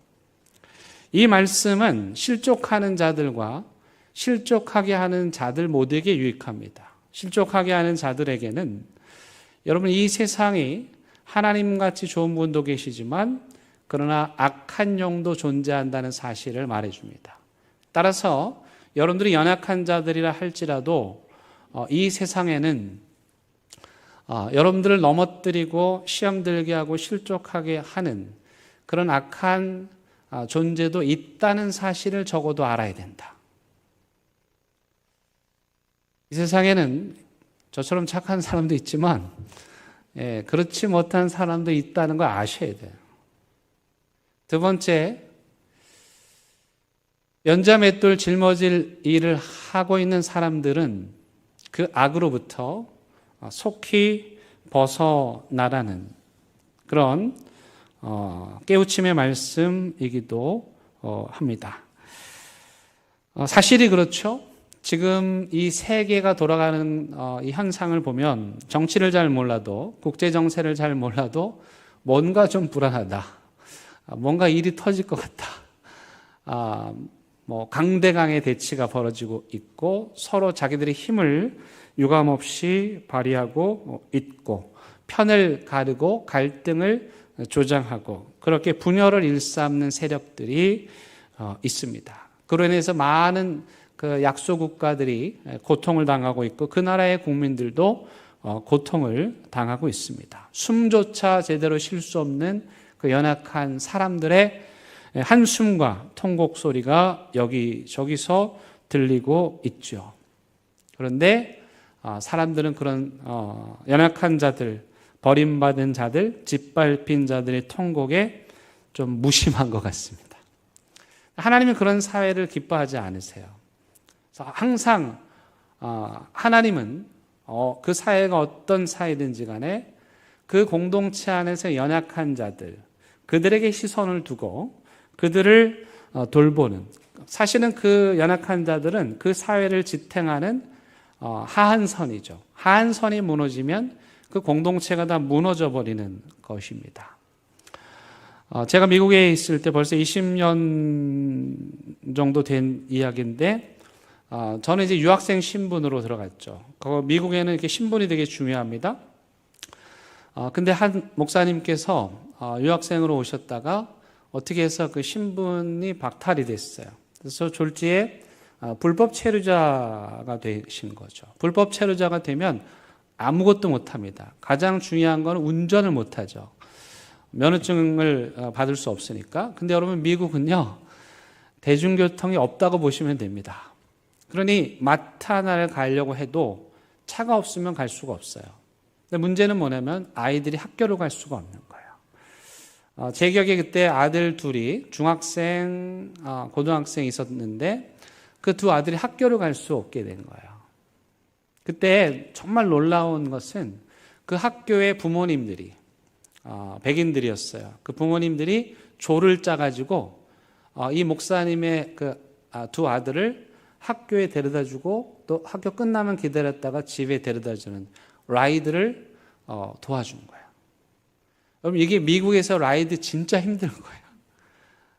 이 말씀은 실족하는 자들과 실족하게 하는 자들 모두에게 유익합니다. 실족하게 하는 자들에게는 여러분 이 세상이 하나님같이 좋은 분도 계시지만 그러나 악한 영도 존재한다는 사실을 말해줍니다. 따라서 여러분들이 연약한 자들이라 할지라도 이 세상에는 여러분들을 넘어뜨리고 시험 들게 하고 실족하게 하는 그런 악한 존재도 있다는 사실을 적어도 알아야 된다. 이 세상에는 저처럼 착한 사람도 있지만 그렇지 못한 사람도 있다는 걸 아셔야 돼요. 두 번째, 연자맷돌 짊어질 일을 하고 있는 사람들은 그 악으로부터 속히 벗어나라는 그런 깨우침의 말씀이기도 합니다. 사실이 그렇죠. 지금 이 세계가 돌아가는 이 현상을 보면 정치를 잘 몰라도 국제 정세를 잘 몰라도 뭔가 좀 불안하다. 뭔가 일이 터질 것 같다. 강대강의 대치가 벌어지고 있고 서로 자기들의 힘을 유감없이 발휘하고 있고 편을 가르고 갈등을 조장하고 그렇게 분열을 일삼는 세력들이 있습니다. 그로 인해서 많은 그 약소 국가들이 고통을 당하고 있고 그 나라의 국민들도 고통을 당하고 있습니다. 숨조차 제대로 쉴 수 없는 그 연약한 사람들의 한숨과 통곡 소리가 여기저기서 들리고 있죠. 그런데 사람들은 그런 연약한 자들, 버림받은 자들, 짓밟힌 자들의 통곡에 좀 무심한 것 같습니다. 하나님은 그런 사회를 기뻐하지 않으세요. 항상 하나님은 그 사회가 어떤 사회든지 간에 그 공동체 안에서 연약한 자들, 그들에게 시선을 두고 그들을 돌보는, 사실은 그 연약한 자들은 그 사회를 지탱하는 하한선이죠. 하한선이 무너지면 그 공동체가 다 무너져 버리는 것입니다. 제가 미국에 있을 때 벌써 20년 정도 된 이야기인데 저는 이제 유학생 신분으로 들어갔죠. 미국에는 이렇게 신분이 되게 중요합니다. 근데 한 목사님께서 유학생으로 오셨다가 어떻게 해서 그 신분이 박탈이 됐어요. 그래서 졸지에 불법 체류자가 되신 거죠. 불법 체류자가 되면 아무것도 못합니다. 가장 중요한 건 운전을 못하죠. 면허증을 받을 수 없으니까. 근데 여러분 미국은요 대중교통이 없다고 보시면 됩니다. 그러니 마트 하나를 가려고 해도 차가 없으면 갈 수가 없어요. 근데 문제는 뭐냐면 아이들이 학교를 갈 수가 없는 거예요. 제 기억에 그때 아들 둘이 중학생, 고등학생이 있었는데 그 두 아들이 학교를 갈 수 없게 된 거예요. 그때 정말 놀라운 것은 그 학교의 부모님들이 백인들이었어요. 그 부모님들이 조를 짜가지고 이 목사님의 그 두 아들을 학교에 데려다주고 또 학교 끝나면 기다렸다가 집에 데려다주는 라이드를 도와준 거예요. 여러분 이게 미국에서 라이드 진짜 힘든 거예요.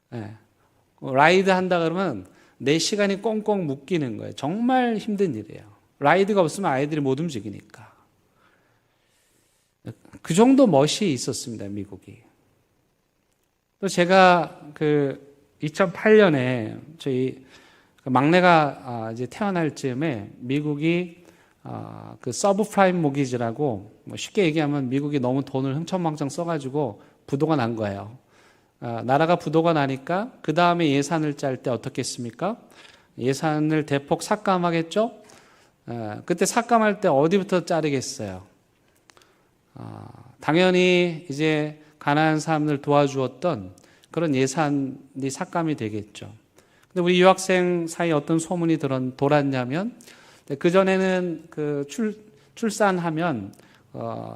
네. 라이드 한다 그러면 내 시간이 꽁꽁 묶이는 거예요. 정말 힘든 일이에요. 라이드가 없으면 아이들이 못 움직이니까. 그 정도 멋이 있었습니다, 미국이. 또 제가 그 2008년에 저희 막내가 이제 태어날 즈음에 미국이 그 서브프라임 모기지라고 쉽게 얘기하면 미국이 너무 돈을 흥청망청 써가지고 부도가 난 거예요. 나라가 부도가 나니까 그 다음에 예산을 짤 때 어떻게 했습니까? 예산을 대폭 삭감하겠죠? 그때 삭감할 때 어디부터 자르겠어요? 당연히 이제 가난한 사람들 도와주었던 그런 예산이 삭감이 되겠죠. 근데 우리 유학생 사이에 어떤 소문이 돌았냐면, 그전에는 출산하면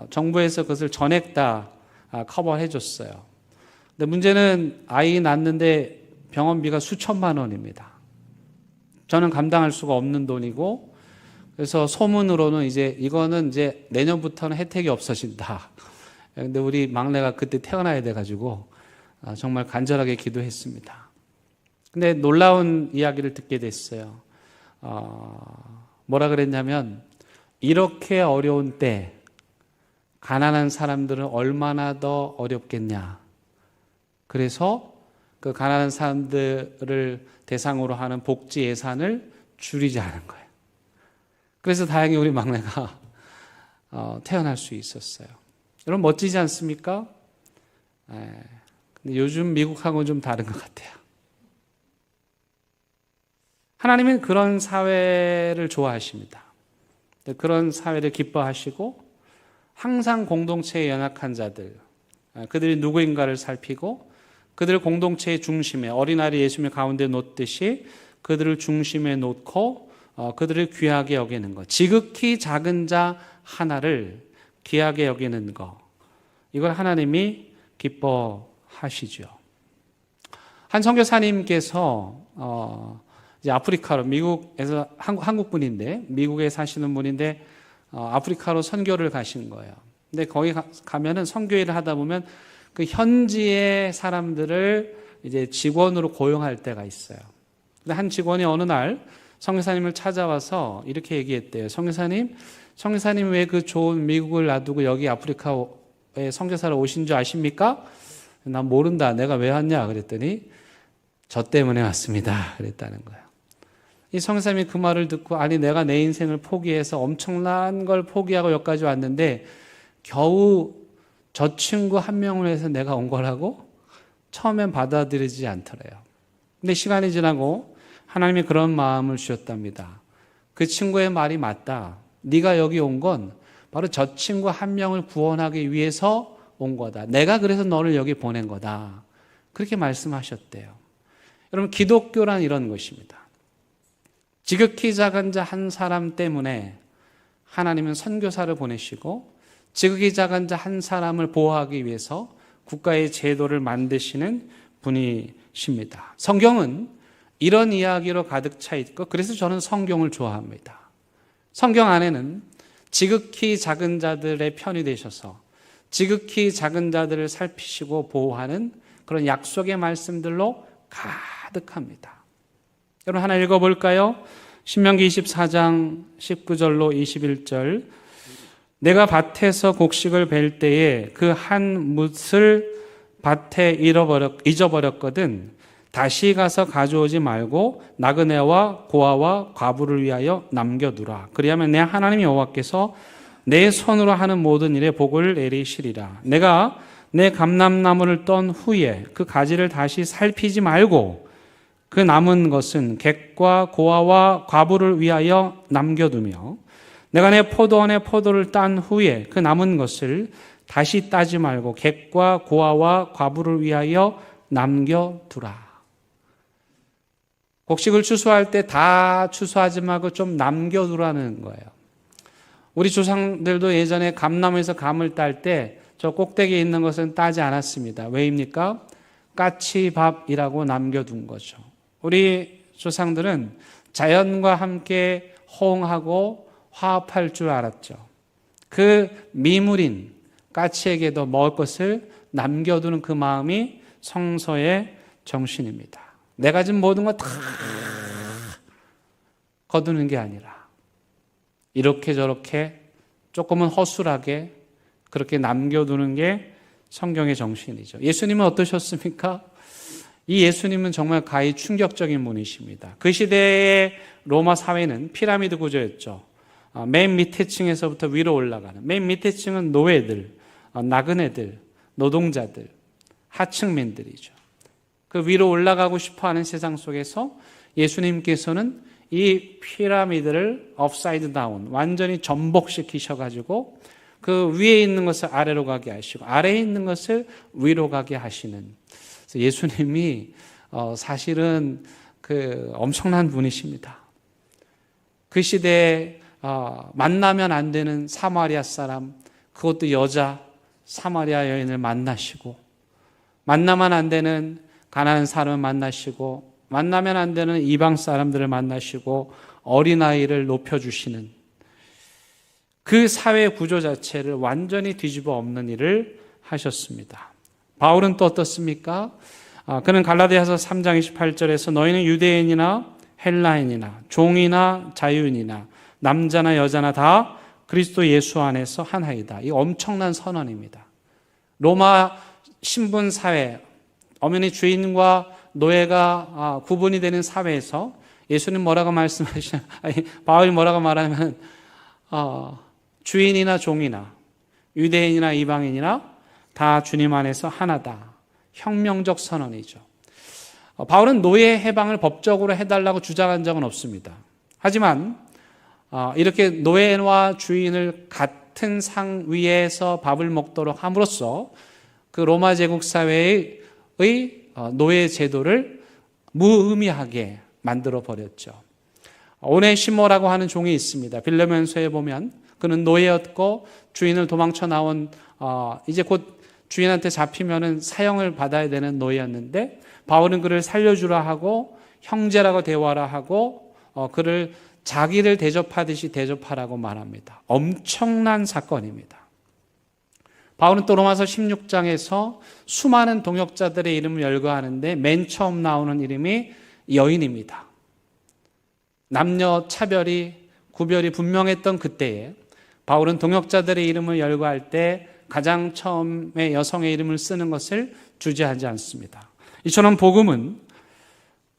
정부에서 그것을 전액 다 커버해 줬어요. 근데 문제는 아이 낳는데 병원비가 수천만 원입니다. 저는 감당할 수가 없는 돈이고, 그래서 소문으로는 이거는 내년부터는 혜택이 없어진다. 근데 우리 막내가 그때 태어나야 돼가지고 정말 간절하게 기도했습니다. 근데 놀라운 이야기를 듣게 됐어요. 뭐라 그랬냐면, 이렇게 어려운 때 가난한 사람들은 얼마나 더 어렵겠냐. 그래서 그 가난한 사람들을 대상으로 하는 복지 예산을 줄이자는 거예요. 그래서 다행히 우리 막내가 태어날 수 있었어요. 여러분 멋지지 않습니까? 근데 요즘 미국하고는 좀 다른 것 같아요. 하나님은 그런 사회를 좋아하십니다. 그런 사회를 기뻐하시고 항상 공동체에 연약한 자들, 그들이 누구인가를 살피고 그들을 공동체의 중심에, 어린아이 예수님의 가운데 놓듯이 그들을 중심에 놓고 그들을 귀하게 여기는 것, 지극히 작은 자 하나를 귀하게 여기는 것, 이걸 하나님이 기뻐하시죠. 한 선교사님께서 이제 아프리카로, 미국에서 한국 분인데, 미국에 사시는 분인데 아프리카로 선교를 가신 거예요. 근데 거기 가면은 선교일을 하다 보면 그 현지의 사람들을 이제 직원으로 고용할 때가 있어요. 근데 한 직원이 어느 날 선교사님을 찾아와서 이렇게 얘기했대요. 선교사님 왜 그 좋은 미국을 놔두고 여기 아프리카에 선교사로 오신 줄 아십니까? 난 모른다. 내가 왜 왔냐? 그랬더니 저 때문에 왔습니다. 그랬다는 거예요. 이 선교사님이 그 말을 듣고, 아니 내가 내 인생을 포기해서 엄청난 걸 포기하고 여기까지 왔는데 겨우 저 친구 한 명을 위해서 내가 온 거라고? 처음엔 받아들이지 않더래요. 근데 시간이 지나고 하나님이 그런 마음을 주셨답니다. 그 친구의 말이 맞다. 네가 여기 온 건 바로 저 친구 한 명을 구원하기 위해서 온 거다. 내가 그래서 너를 여기 보낸 거다. 그렇게 말씀하셨대요. 여러분, 기독교란 이런 것입니다. 지극히 작은 자 한 사람 때문에 하나님은 선교사를 보내시고 지극히 작은 자 한 사람을 보호하기 위해서 국가의 제도를 만드시는 분이십니다. 성경은 이런 이야기로 가득 차 있고, 그래서 저는 성경을 좋아합니다. 성경 안에는 지극히 작은 자들의 편이 되셔서 지극히 작은 자들을 살피시고 보호하는 그런 약속의 말씀들로 가득합니다. 여러분 하나 읽어볼까요? 신명기 24장 19절로 21절. 내가 밭에서 곡식을 벨 때에 그 한 뭇을 밭에 잊어버렸거든 다시 가서 가져오지 말고 나그네와 고아와 과부를 위하여 남겨두라. 그리하면 내 하나님 여호와께서 내 손으로 하는 모든 일에 복을 내리시리라. 내가 내 감람나무를 떤 후에 그 가지를 다시 살피지 말고 그 남은 것은 객과 고아와 과부를 위하여 남겨두며 내가 내 포도원의 포도를 딴 후에 그 남은 것을 다시 따지 말고 객과 고아와 과부를 위하여 남겨두라. 곡식을 추수할 때 다 추수하지 말고 좀 남겨두라는 거예요. 우리 조상들도 예전에 감나무에서 감을 딸 때 저 꼭대기에 있는 것은 따지 않았습니다. 왜입니까? 까치밥이라고 남겨둔 거죠. 우리 조상들은 자연과 함께 호응하고 화합할 줄 알았죠. 그 미물인 까치에게도 먹을 것을 남겨두는 그 마음이 성서의 정신입니다. 내가 지금 모든 거 다 거두는 게 아니라 이렇게 저렇게 조금은 허술하게 그렇게 남겨두는 게 성경의 정신이죠. 예수님은 어떠셨습니까? 이 예수님은 정말 가히 충격적인 분이십니다. 그 시대의 로마 사회는 피라미드 구조였죠. 맨 밑에 층에서부터 위로 올라가는, 맨 밑에 층은 노예들, 나그네들, 노동자들, 하층민들이죠. 그 위로 올라가고 싶어하는 세상 속에서 예수님께서는 이 피라미드를 업사이드 다운, 완전히 전복시키셔가지고 그 위에 있는 것을 아래로 가게 하시고 아래에 있는 것을 위로 가게 하시는, 그래서 예수님이 사실은 그 엄청난 분이십니다. 그 시대에 만나면 안 되는 사마리아 사람, 그것도 여자 사마리아 여인을 만나시고, 만나면 안 되는 가나안 사람을 만나시고, 만나면 안 되는 이방 사람들을 만나시고, 어린아이를 높여주시는 그 사회 구조 자체를 완전히 뒤집어 엎는 일을 하셨습니다. 바울은 또 어떻습니까? 그는 갈라디아서 3장 28절에서 너희는 유대인이나 헬라인이나 종이나 자유인이나 남자나 여자나 다 그리스도 예수 안에서 하나이다. 이 엄청난 선언입니다. 로마 신분 사회, 엄연히 주인과 노예가 구분이 되는 사회에서 예수님 뭐라고 말씀하시냐, 바울이 뭐라고 말하면 주인이나 종이나 유대인이나 이방인이나 다 주님 안에서 하나다. 혁명적 선언이죠. 바울은 노예 해방을 법적으로 해달라고 주장한 적은 없습니다. 하지만 이렇게 노예와 주인을 같은 상 위에서 밥을 먹도록 함으로써 그 로마 제국 사회의 노예 제도를 무의미하게 만들어 버렸죠. 오네시모라고 하는 종이 있습니다. 빌레몬서에 보면 그는 노예였고 주인을 도망쳐 나온 이제 곧 주인한테 잡히면은 사형을 받아야 되는 노예였는데 바울은 그를 살려주라 하고 형제라고 대화라 하고 그를 자기를 대접하듯이 대접하라고 말합니다. 엄청난 사건입니다. 바울은 또 로마서 16장에서 수많은 동역자들의 이름을 열거하는데 맨 처음 나오는 이름이 여인입니다. 남녀 차별이 구별이 분명했던 그때에 바울은 동역자들의 이름을 열거할 때 가장 처음에 여성의 이름을 쓰는 것을 주저하지 않습니다. 이처럼 복음은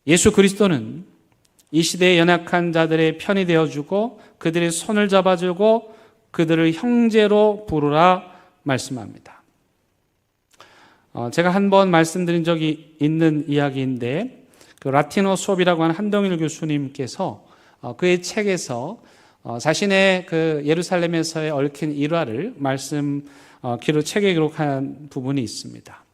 예수 그리스도는 이 시대의 연약한 자들의 편이 되어주고 그들의 손을 잡아주고 그들을 형제로 부르라 말씀합니다. 제가 한 번 말씀드린 적이 있는 이야기인데 그 라틴어 수업이라고 하는 한동일 교수님께서 그의 책에서 자신의 그 예루살렘에서의 얽힌 일화를 책에 기록한 부분이 있습니다.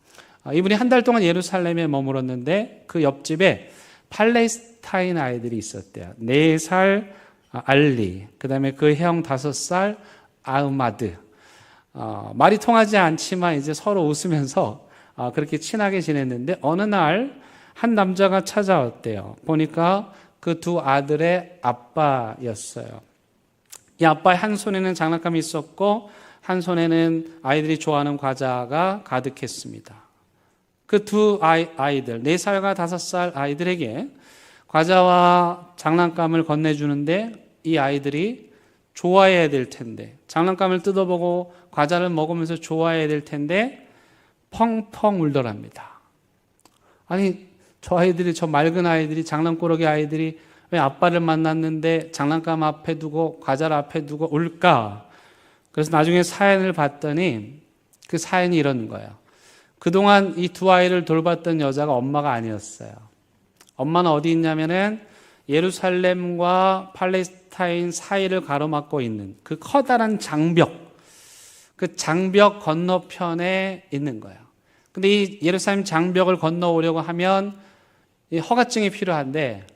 이분이 한 달 동안 예루살렘에 머물었는데 그 옆집에 팔레스타인 아이들이 있었대요. 4살 알리, 그 다음에 그 형 5살 아흐마드. 말이 통하지 않지만 이제 서로 웃으면서 그렇게 친하게 지냈는데 어느 날 한 남자가 찾아왔대요. 보니까 그 두 아들의 아빠였어요. 이 아빠의 한 손에는 장난감이 있었고 한 손에는 아이들이 좋아하는 과자가 가득했습니다. 그 두 아이들, 4살과 5살 아이들에게 과자와 장난감을 건네주는데 이 아이들이 좋아해야 될 텐데, 장난감을 뜯어보고 과자를 먹으면서 좋아해야 될 텐데 펑펑 울더랍니다. 아니, 저 맑은 아이들이, 장난꾸러기 아이들이 왜 아빠를 만났는데 장난감 앞에 두고 과자를 앞에 두고 울까? 그래서 나중에 사연을 봤더니 그 사연이 이런 거예요. 그동안 이 두 아이를 돌봤던 여자가 엄마가 아니었어요. 엄마는 어디 있냐면은 예루살렘과 팔레스타인 사이를 가로막고 있는 그 커다란 장벽, 그 장벽 건너편에 있는 거예요. 근데 이 예루살렘 장벽을 건너오려고 하면 이 허가증이 필요한데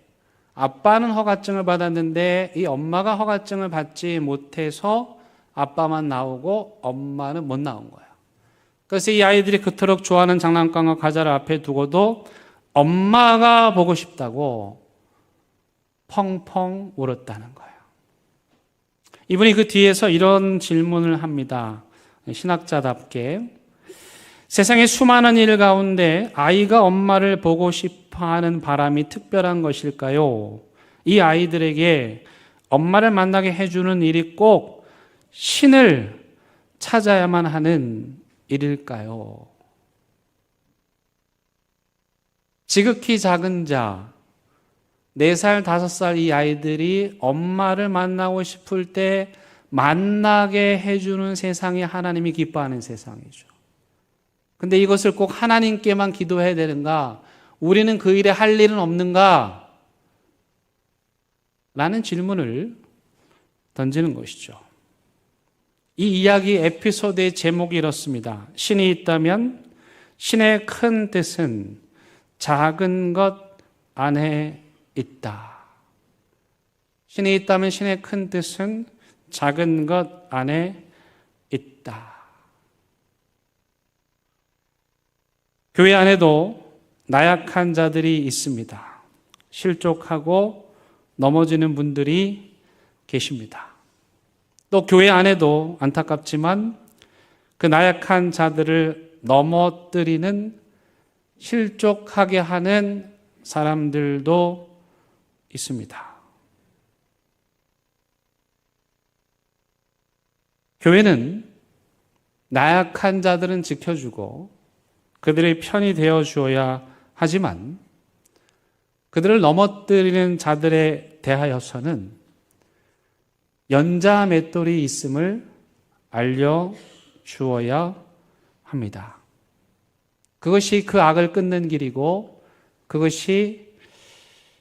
아빠는 허가증을 받았는데 이 엄마가 허가증을 받지 못해서 아빠만 나오고 엄마는 못 나온 거예요. 그래서 이 아이들이 그토록 좋아하는 장난감과 과자를 앞에 두고도 엄마가 보고 싶다고 펑펑 울었다는 거예요. 이분이 그 뒤에서 이런 질문을 합니다. 신학자답게. 세상의 수많은 일 가운데 아이가 엄마를 보고 싶어하는 바람이 특별한 것일까요? 이 아이들에게 엄마를 만나게 해주는 일이 꼭 신을 찾아야만 하는 일일까요? 지극히 작은 자, 4살, 5살 이 아이들이 엄마를 만나고 싶을 때 만나게 해주는 세상이 하나님이 기뻐하는 세상이죠. 근데 이것을 꼭 하나님께만 기도해야 되는가? 우리는 그 일에 할 일은 없는가? 라는 질문을 던지는 것이죠. 이 이야기 에피소드의 제목이 이렇습니다. 신이 있다면 신의 큰 뜻은 작은 것 안에 있다. 신이 있다면 신의 큰 뜻은 작은 것 안에 있다. 교회 안에도 나약한 자들이 있습니다. 실족하고 넘어지는 분들이 계십니다. 또 교회 안에도 안타깝지만 그 나약한 자들을 넘어뜨리는 실족하게 하는 사람들도 있습니다. 교회는 나약한 자들은 지켜주고 그들의 편이 되어 주어야 하지만 그들을 넘어뜨리는 자들에 대하여서는 연자 맷돌이 있음을 알려주어야 합니다. 그것이 그 악을 끊는 길이고 그것이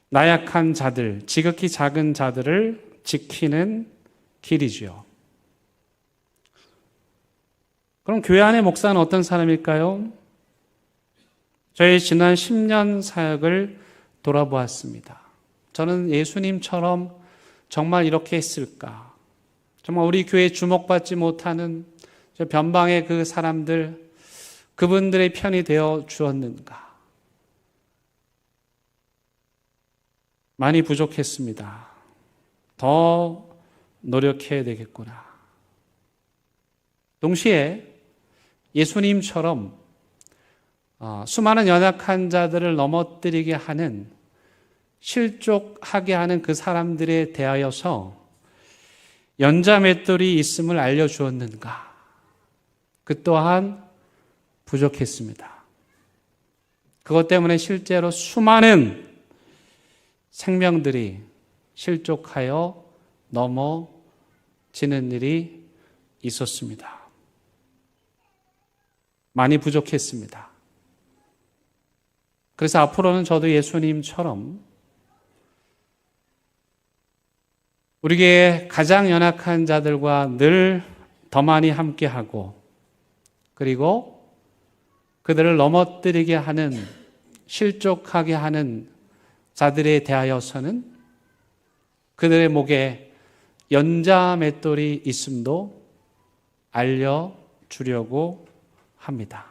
나약한 자들, 지극히 작은 자들을 지키는 길이지요. 그럼 교회 안의 목사는 어떤 사람일까요? 저의 지난 10년 사역을 돌아보았습니다. 저는 예수님처럼 정말 이렇게 했을까? 정말 우리 교회에 주목받지 못하는 저 변방의 그 사람들, 그분들의 편이 되어 주었는가? 많이 부족했습니다. 더 노력해야 되겠구나. 동시에 예수님처럼 수많은 연약한 자들을 넘어뜨리게 하는, 실족하게 하는 그 사람들에 대하여서 연자맷돌이 있음을 알려주었는가? 그 또한 부족했습니다. 그것 때문에 실제로 수많은 생명들이 실족하여 넘어지는 일이 있었습니다. 많이 부족했습니다. 그래서 앞으로는 저도 예수님처럼 우리에게 가장 연약한 자들과 늘 더 많이 함께하고, 그리고 그들을 넘어뜨리게 하는, 실족하게 하는 자들에 대하여서는 그들의 목에 연자 맷돌이 있음도 알려주려고 합니다.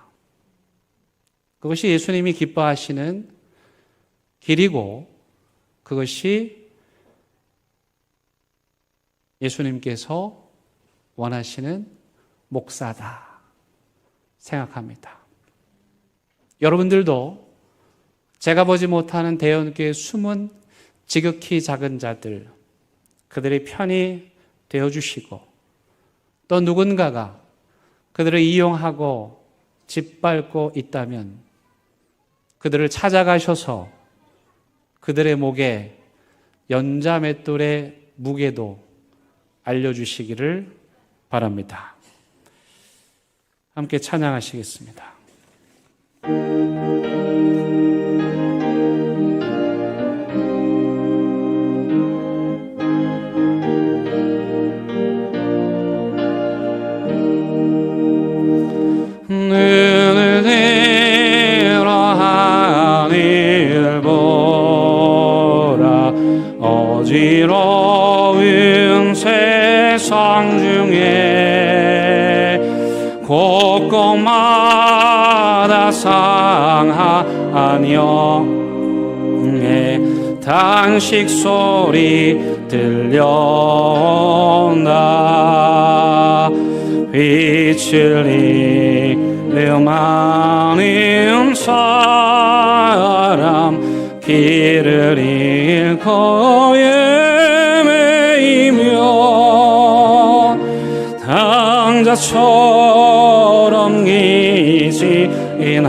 그것이 예수님이 기뻐하시는 길이고, 그것이 예수님께서 원하시는 목사다 생각합니다. 여러분들도 제가 보지 못하는 대형교회의 숨은 지극히 작은 자들, 그들의 편이 되어주시고, 또 누군가가 그들을 이용하고 짓밟고 있다면 그들을 찾아가셔서 그들의 목에 연자맷돌의 무게도 알려주시기를 바랍니다. 함께 찬양하시겠습니다. 눈을 들어 하늘 보라. 어지러운 세상 중에 곳곳마다 상한 영의 탄식 소리 들려온다. 빛을 잃어가는 사람, 길을 잃고 헤매이며 당자처럼 기진하니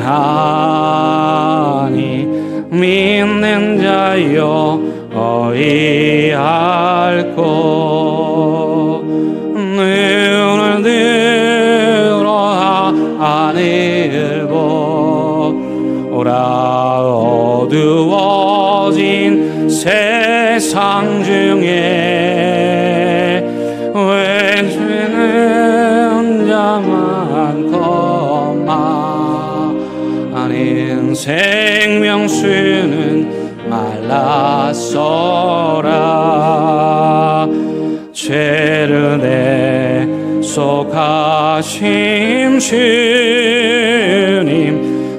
믿는 자여 어이할꼬. 눈을 들어 하늘 보라. 어두워진 세상 세상 중에 왜 죄는 자 많건만 생명수는 말랐어라. 죄를 내속하심 주님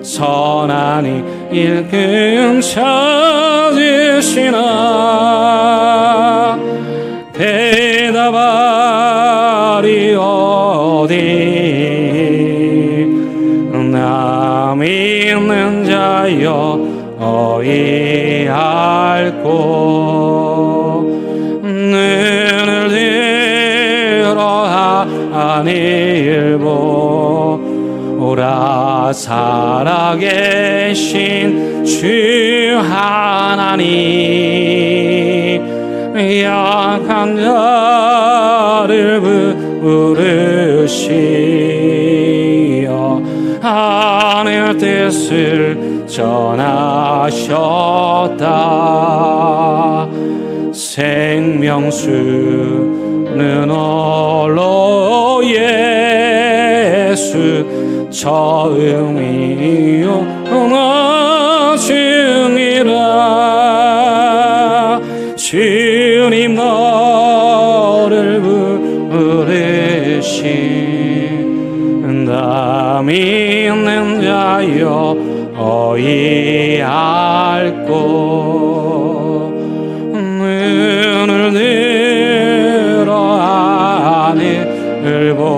선한 일금 찾으시나. 대답하리 어디 나 믿는 자여 어이할꼬. 눈을 들어 하늘 보라. 살아계신 주 하나님 약한 자를 부르시어 하늘 뜻을 전하셨다. 생명수는 홀로 예수 처음이요 나중이라. 주님 너를 부르신다. 믿는 자여 어이할꼬. 눈을 들어 하늘을 보라.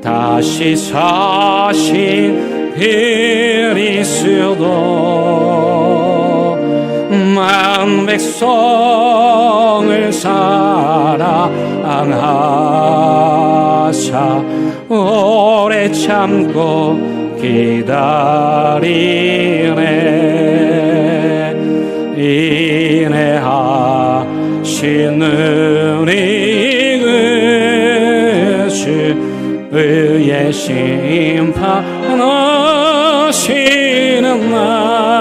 다시 사신 그리스도 만 백성을 사랑하사 오래 참고 기다리네. 인내하시는 의의 심판하시는 날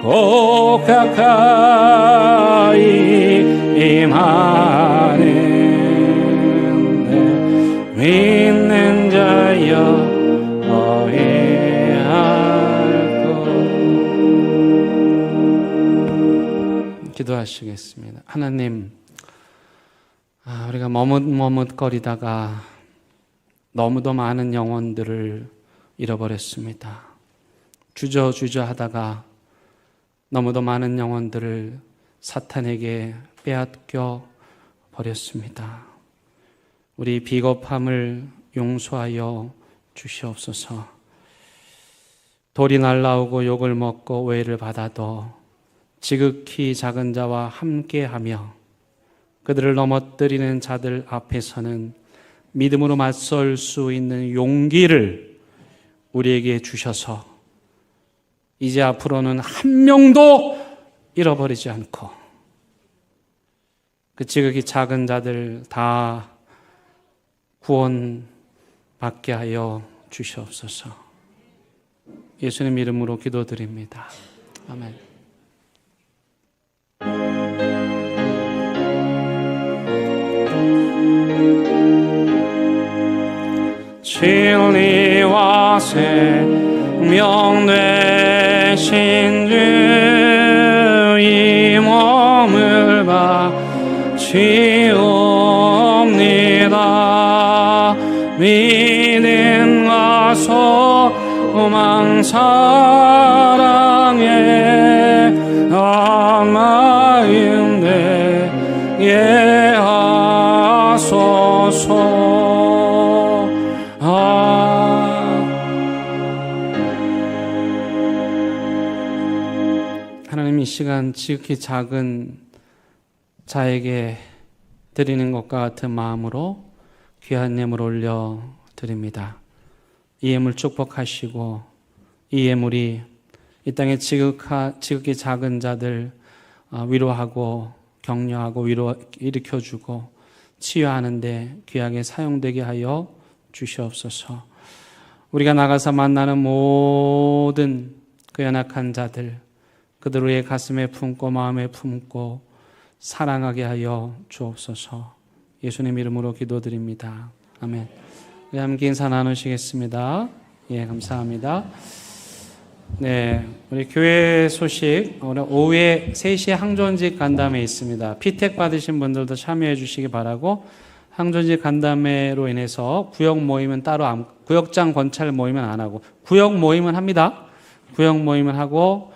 곧 가까이 임하는데 믿는 자여 어이할꼬. 기도하시겠습니다. 하나님, 우리가 머뭇머뭇거리다가 너무도 많은 영혼들을 잃어버렸습니다. 주저하다가 너무도 많은 영혼들을 사탄에게 빼앗겨 버렸습니다. 우리 비겁함을 용서하여 주시옵소서. 돌이 날라오고 욕을 먹고 오해를 받아도 지극히 작은 자와 함께하며 그들을 넘어뜨리는 자들 앞에서는 믿음으로 맞설 수 있는 용기를 우리에게 주셔서 이제 앞으로는 한 명도 잃어버리지 않고 그 지극히 작은 자들 다 구원받게 하여 주시옵소서. 예수님 이름으로 기도드립니다. 아멘. 진리와 생명 되신 주 이 몸을 바치옵니다. 믿음과 소망 사랑에 마음 되게 하소서. 하나님, 이 시간 지극히 작은 자에게 드리는 것과 같은 마음으로 귀한 예물 올려 드립니다. 이 예물 축복하시고 이 예물이 이 땅의 지극히 작은 자들 위로하고 격려하고 일으켜주고 치유하는 데 귀하게 사용되게 하여 주시옵소서. 우리가 나가서 만나는 모든 그 연약한 자들, 그들의 가슴에 품고 마음에 품고 사랑하게 하여 주옵소서. 예수님 이름으로 기도드립니다. 아멘. 우리 함께 인사 나누시겠습니다. 예, 감사합니다. 네, 우리 교회 소식 오늘 오후에 3시에 항존직 간담회 있습니다. 피택 받으신 분들도 참여해 주시기 바라고, 항존직 간담회로 인해서 구역 모임은 따로 구역장 권찰 모임은 안 하고 구역 모임은 합니다. 구역 모임은 하고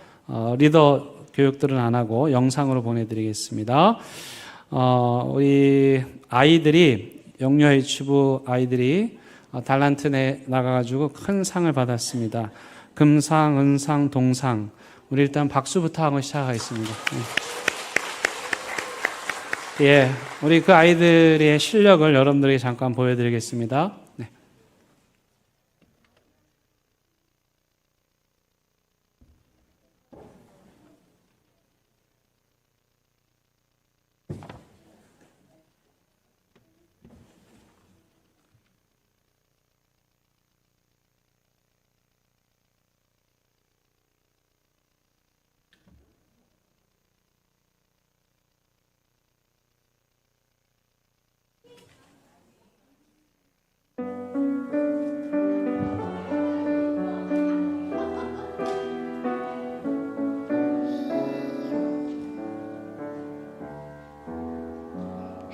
리더 교육들은 안 하고 영상으로 보내드리겠습니다. 우리 아이들이 영유아 유치부 아이들이 달란트 내 나가가지고 큰 상을 받았습니다. 금상, 은상, 동상. 우리 일단 박수부터 하고 시작하겠습니다. 예, 우리 그 아이들의 실력을 여러분들에게 잠깐 보여드리겠습니다. 네.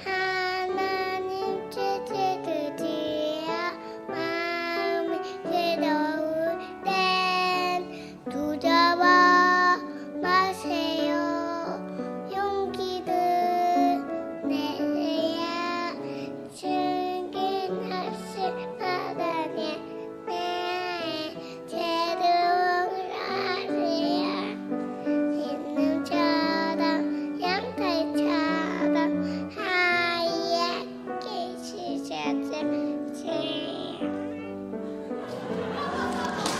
하나님 제자들이여 마음이 새로울 땐 두려워 마세요. 용기를 내야 증인하실 바라니 내 새로운 아세요. 신음처럼 양털처럼 하얗게 씻어주세요.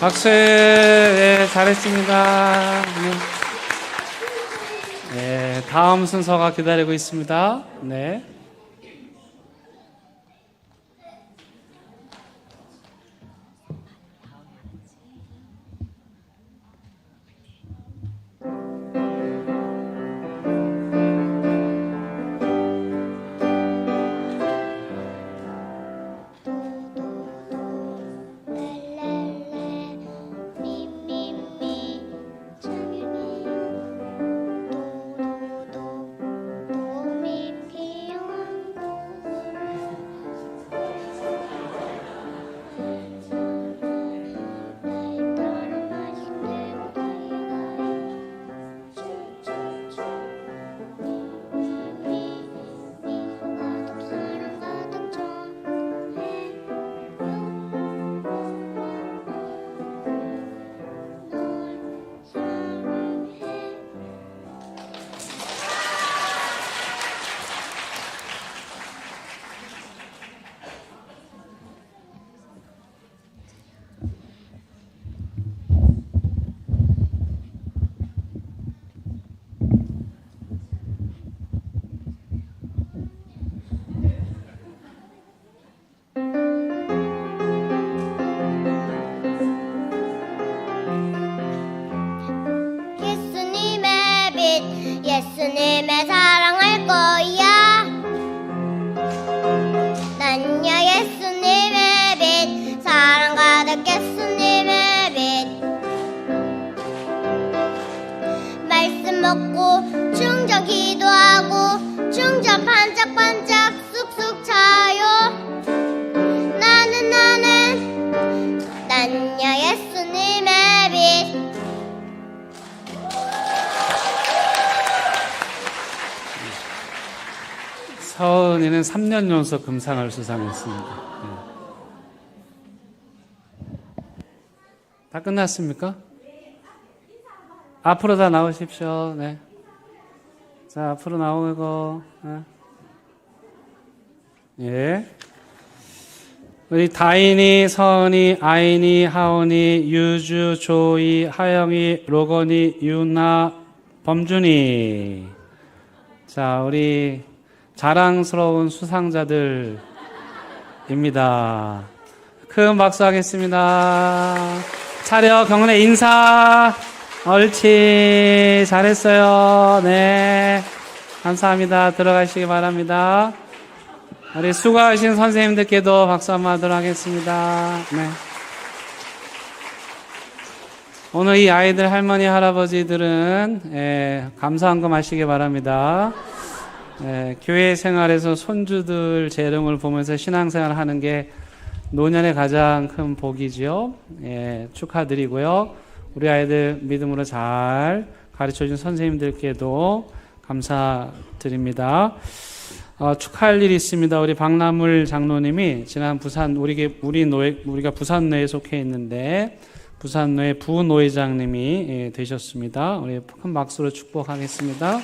박수. 네, 잘했습니다. 네, 다음 순서가 기다리고 있습니다. 네. 랄랄라 미미미 정연이 도도도 도미 피운 날 따라 맛있는 가요 미미미 미소 가득 사랑 가득 전해 널 사랑해. 예수님의 빛, 예수님의 사랑할 거야. 난요 예수님의 빛, 사랑 가득 예수님의 빛. 말씀 먹고 충전 기도하고 충전 반짝반짝 쑥쑥 차요. 난요 예수님의 빛. 서은이는 3년 연속 금상을 수상했습니다. 네. 다 끝났습니까? 앞으로 다 나오십시오. 네. 자, 앞으로 나오고. 네. 예. 우리 다인이, 서은이, 아인이, 하온이, 유주, 조이, 하영이, 로건이, 유나, 범준이. 자, 우리 자랑스러운 수상자들입니다. 큰 박수 하겠습니다. 차려 경례 인사. 옳지. 잘했어요. 네. 감사합니다. 들어가시기 바랍니다. 우리 수고하신 선생님들께도 박수 한번 하도록 하겠습니다. 네. 오늘 이 아이들 할머니, 할아버지들은 감사한금 하시기 바랍니다. 교회 생활에서 손주들 재롱을 보면서 신앙생활을 하는 게 노년의 가장 큰 복이죠. 축하드리고요. 우리 아이들 믿음으로 잘 가르쳐준 선생님들께도 감사드립니다. 축하할 일이 있습니다. 우리 박나물 장로님이 지난 부산 우리가 부산노에 속해 있는데 부산노의 부노회장님이 되셨습니다. 우리 큰 박수로 축복하겠습니다.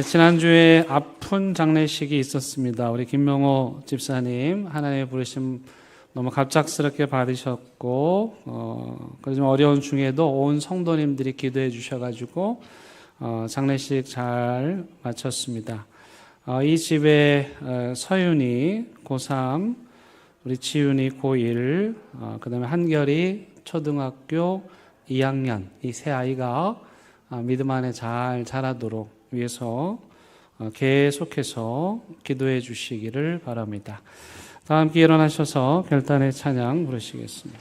지난주에 아픈 장례식이 있었습니다. 우리 김명호 집사님 하나님의 부르심 너무 갑작스럽게 받으셨고 그러지만 어려운 중에도 온 성도님들이 기도해 주셔가지고 장례식 잘 마쳤습니다. 이 집에 서윤이 고3, 우리 지윤이 고1, 그 다음에 한결이 초등학교 2학년 이 세 아이가 믿음 안에 잘 자라도록 위해서 계속해서 기도해 주시기를 바랍니다. 다 함께 일어나셔서 결단의 찬양 부르시겠습니다.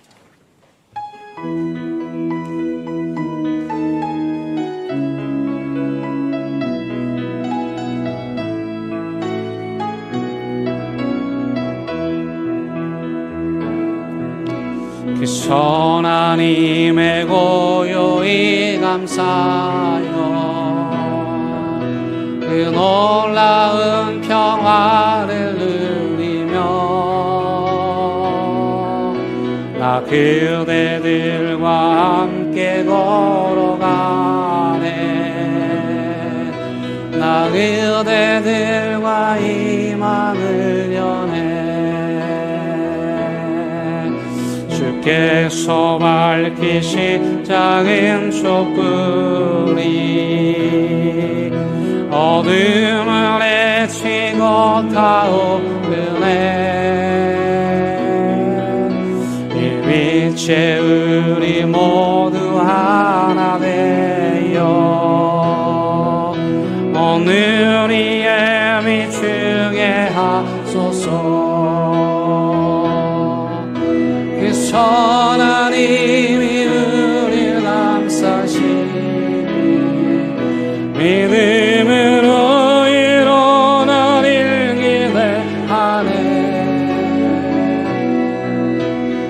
그 선하님의 고요히 감사하여 그 놀라운 평화를 누리며 나 그대들과 함께 걸어가네 나 그대들과 희망을 여네 주께서 밝히신 작은 촛불이 어둠을 헤치고 타오르네 이 빛에 우리 모두 하나 되어 오늘 이에 비추게 하소서 그 선하님이 우리 감싸시니 믿음으로 일어날 기대하네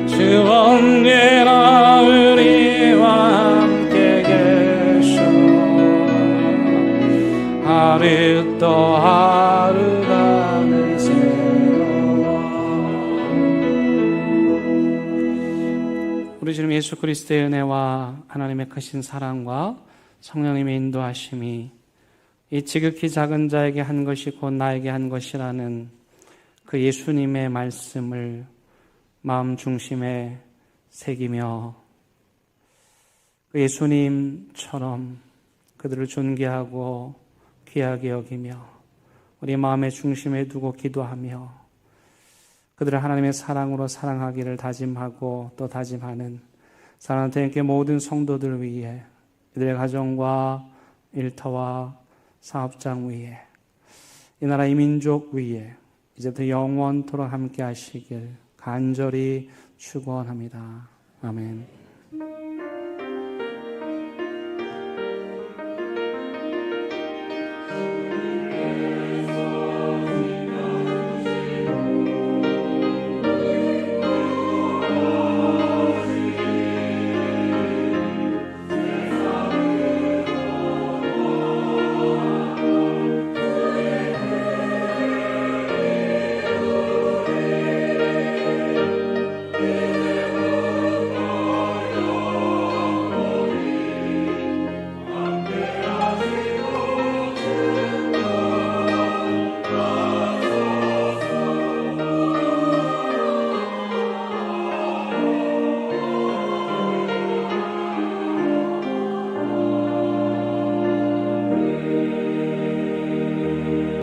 주 언제나 우리와 함께 계셔 하루 또 하루가 늘 새로워 우리 주님 예수 그리스도의 은혜와 하나님의 크신 사랑과 성령님의 인도하심이 이 지극히 작은 자에게 한 것이 곧 나에게 한 것이라는 그 예수님의 말씀을 마음 중심에 새기며 그 예수님처럼 그들을 존귀하고 귀하게 여기며 우리 마음의 중심에 두고 기도하며 그들을 하나님의 사랑으로 사랑하기를 다짐하고 또 다짐하는 사랑하는 대형교회 모든 성도들 위해 이들의 가정과 일터와 사업장 위에 이 나라 이 민족 위에 이제부터 영원토록 함께 하시길 간절히 축원합니다. 아멘.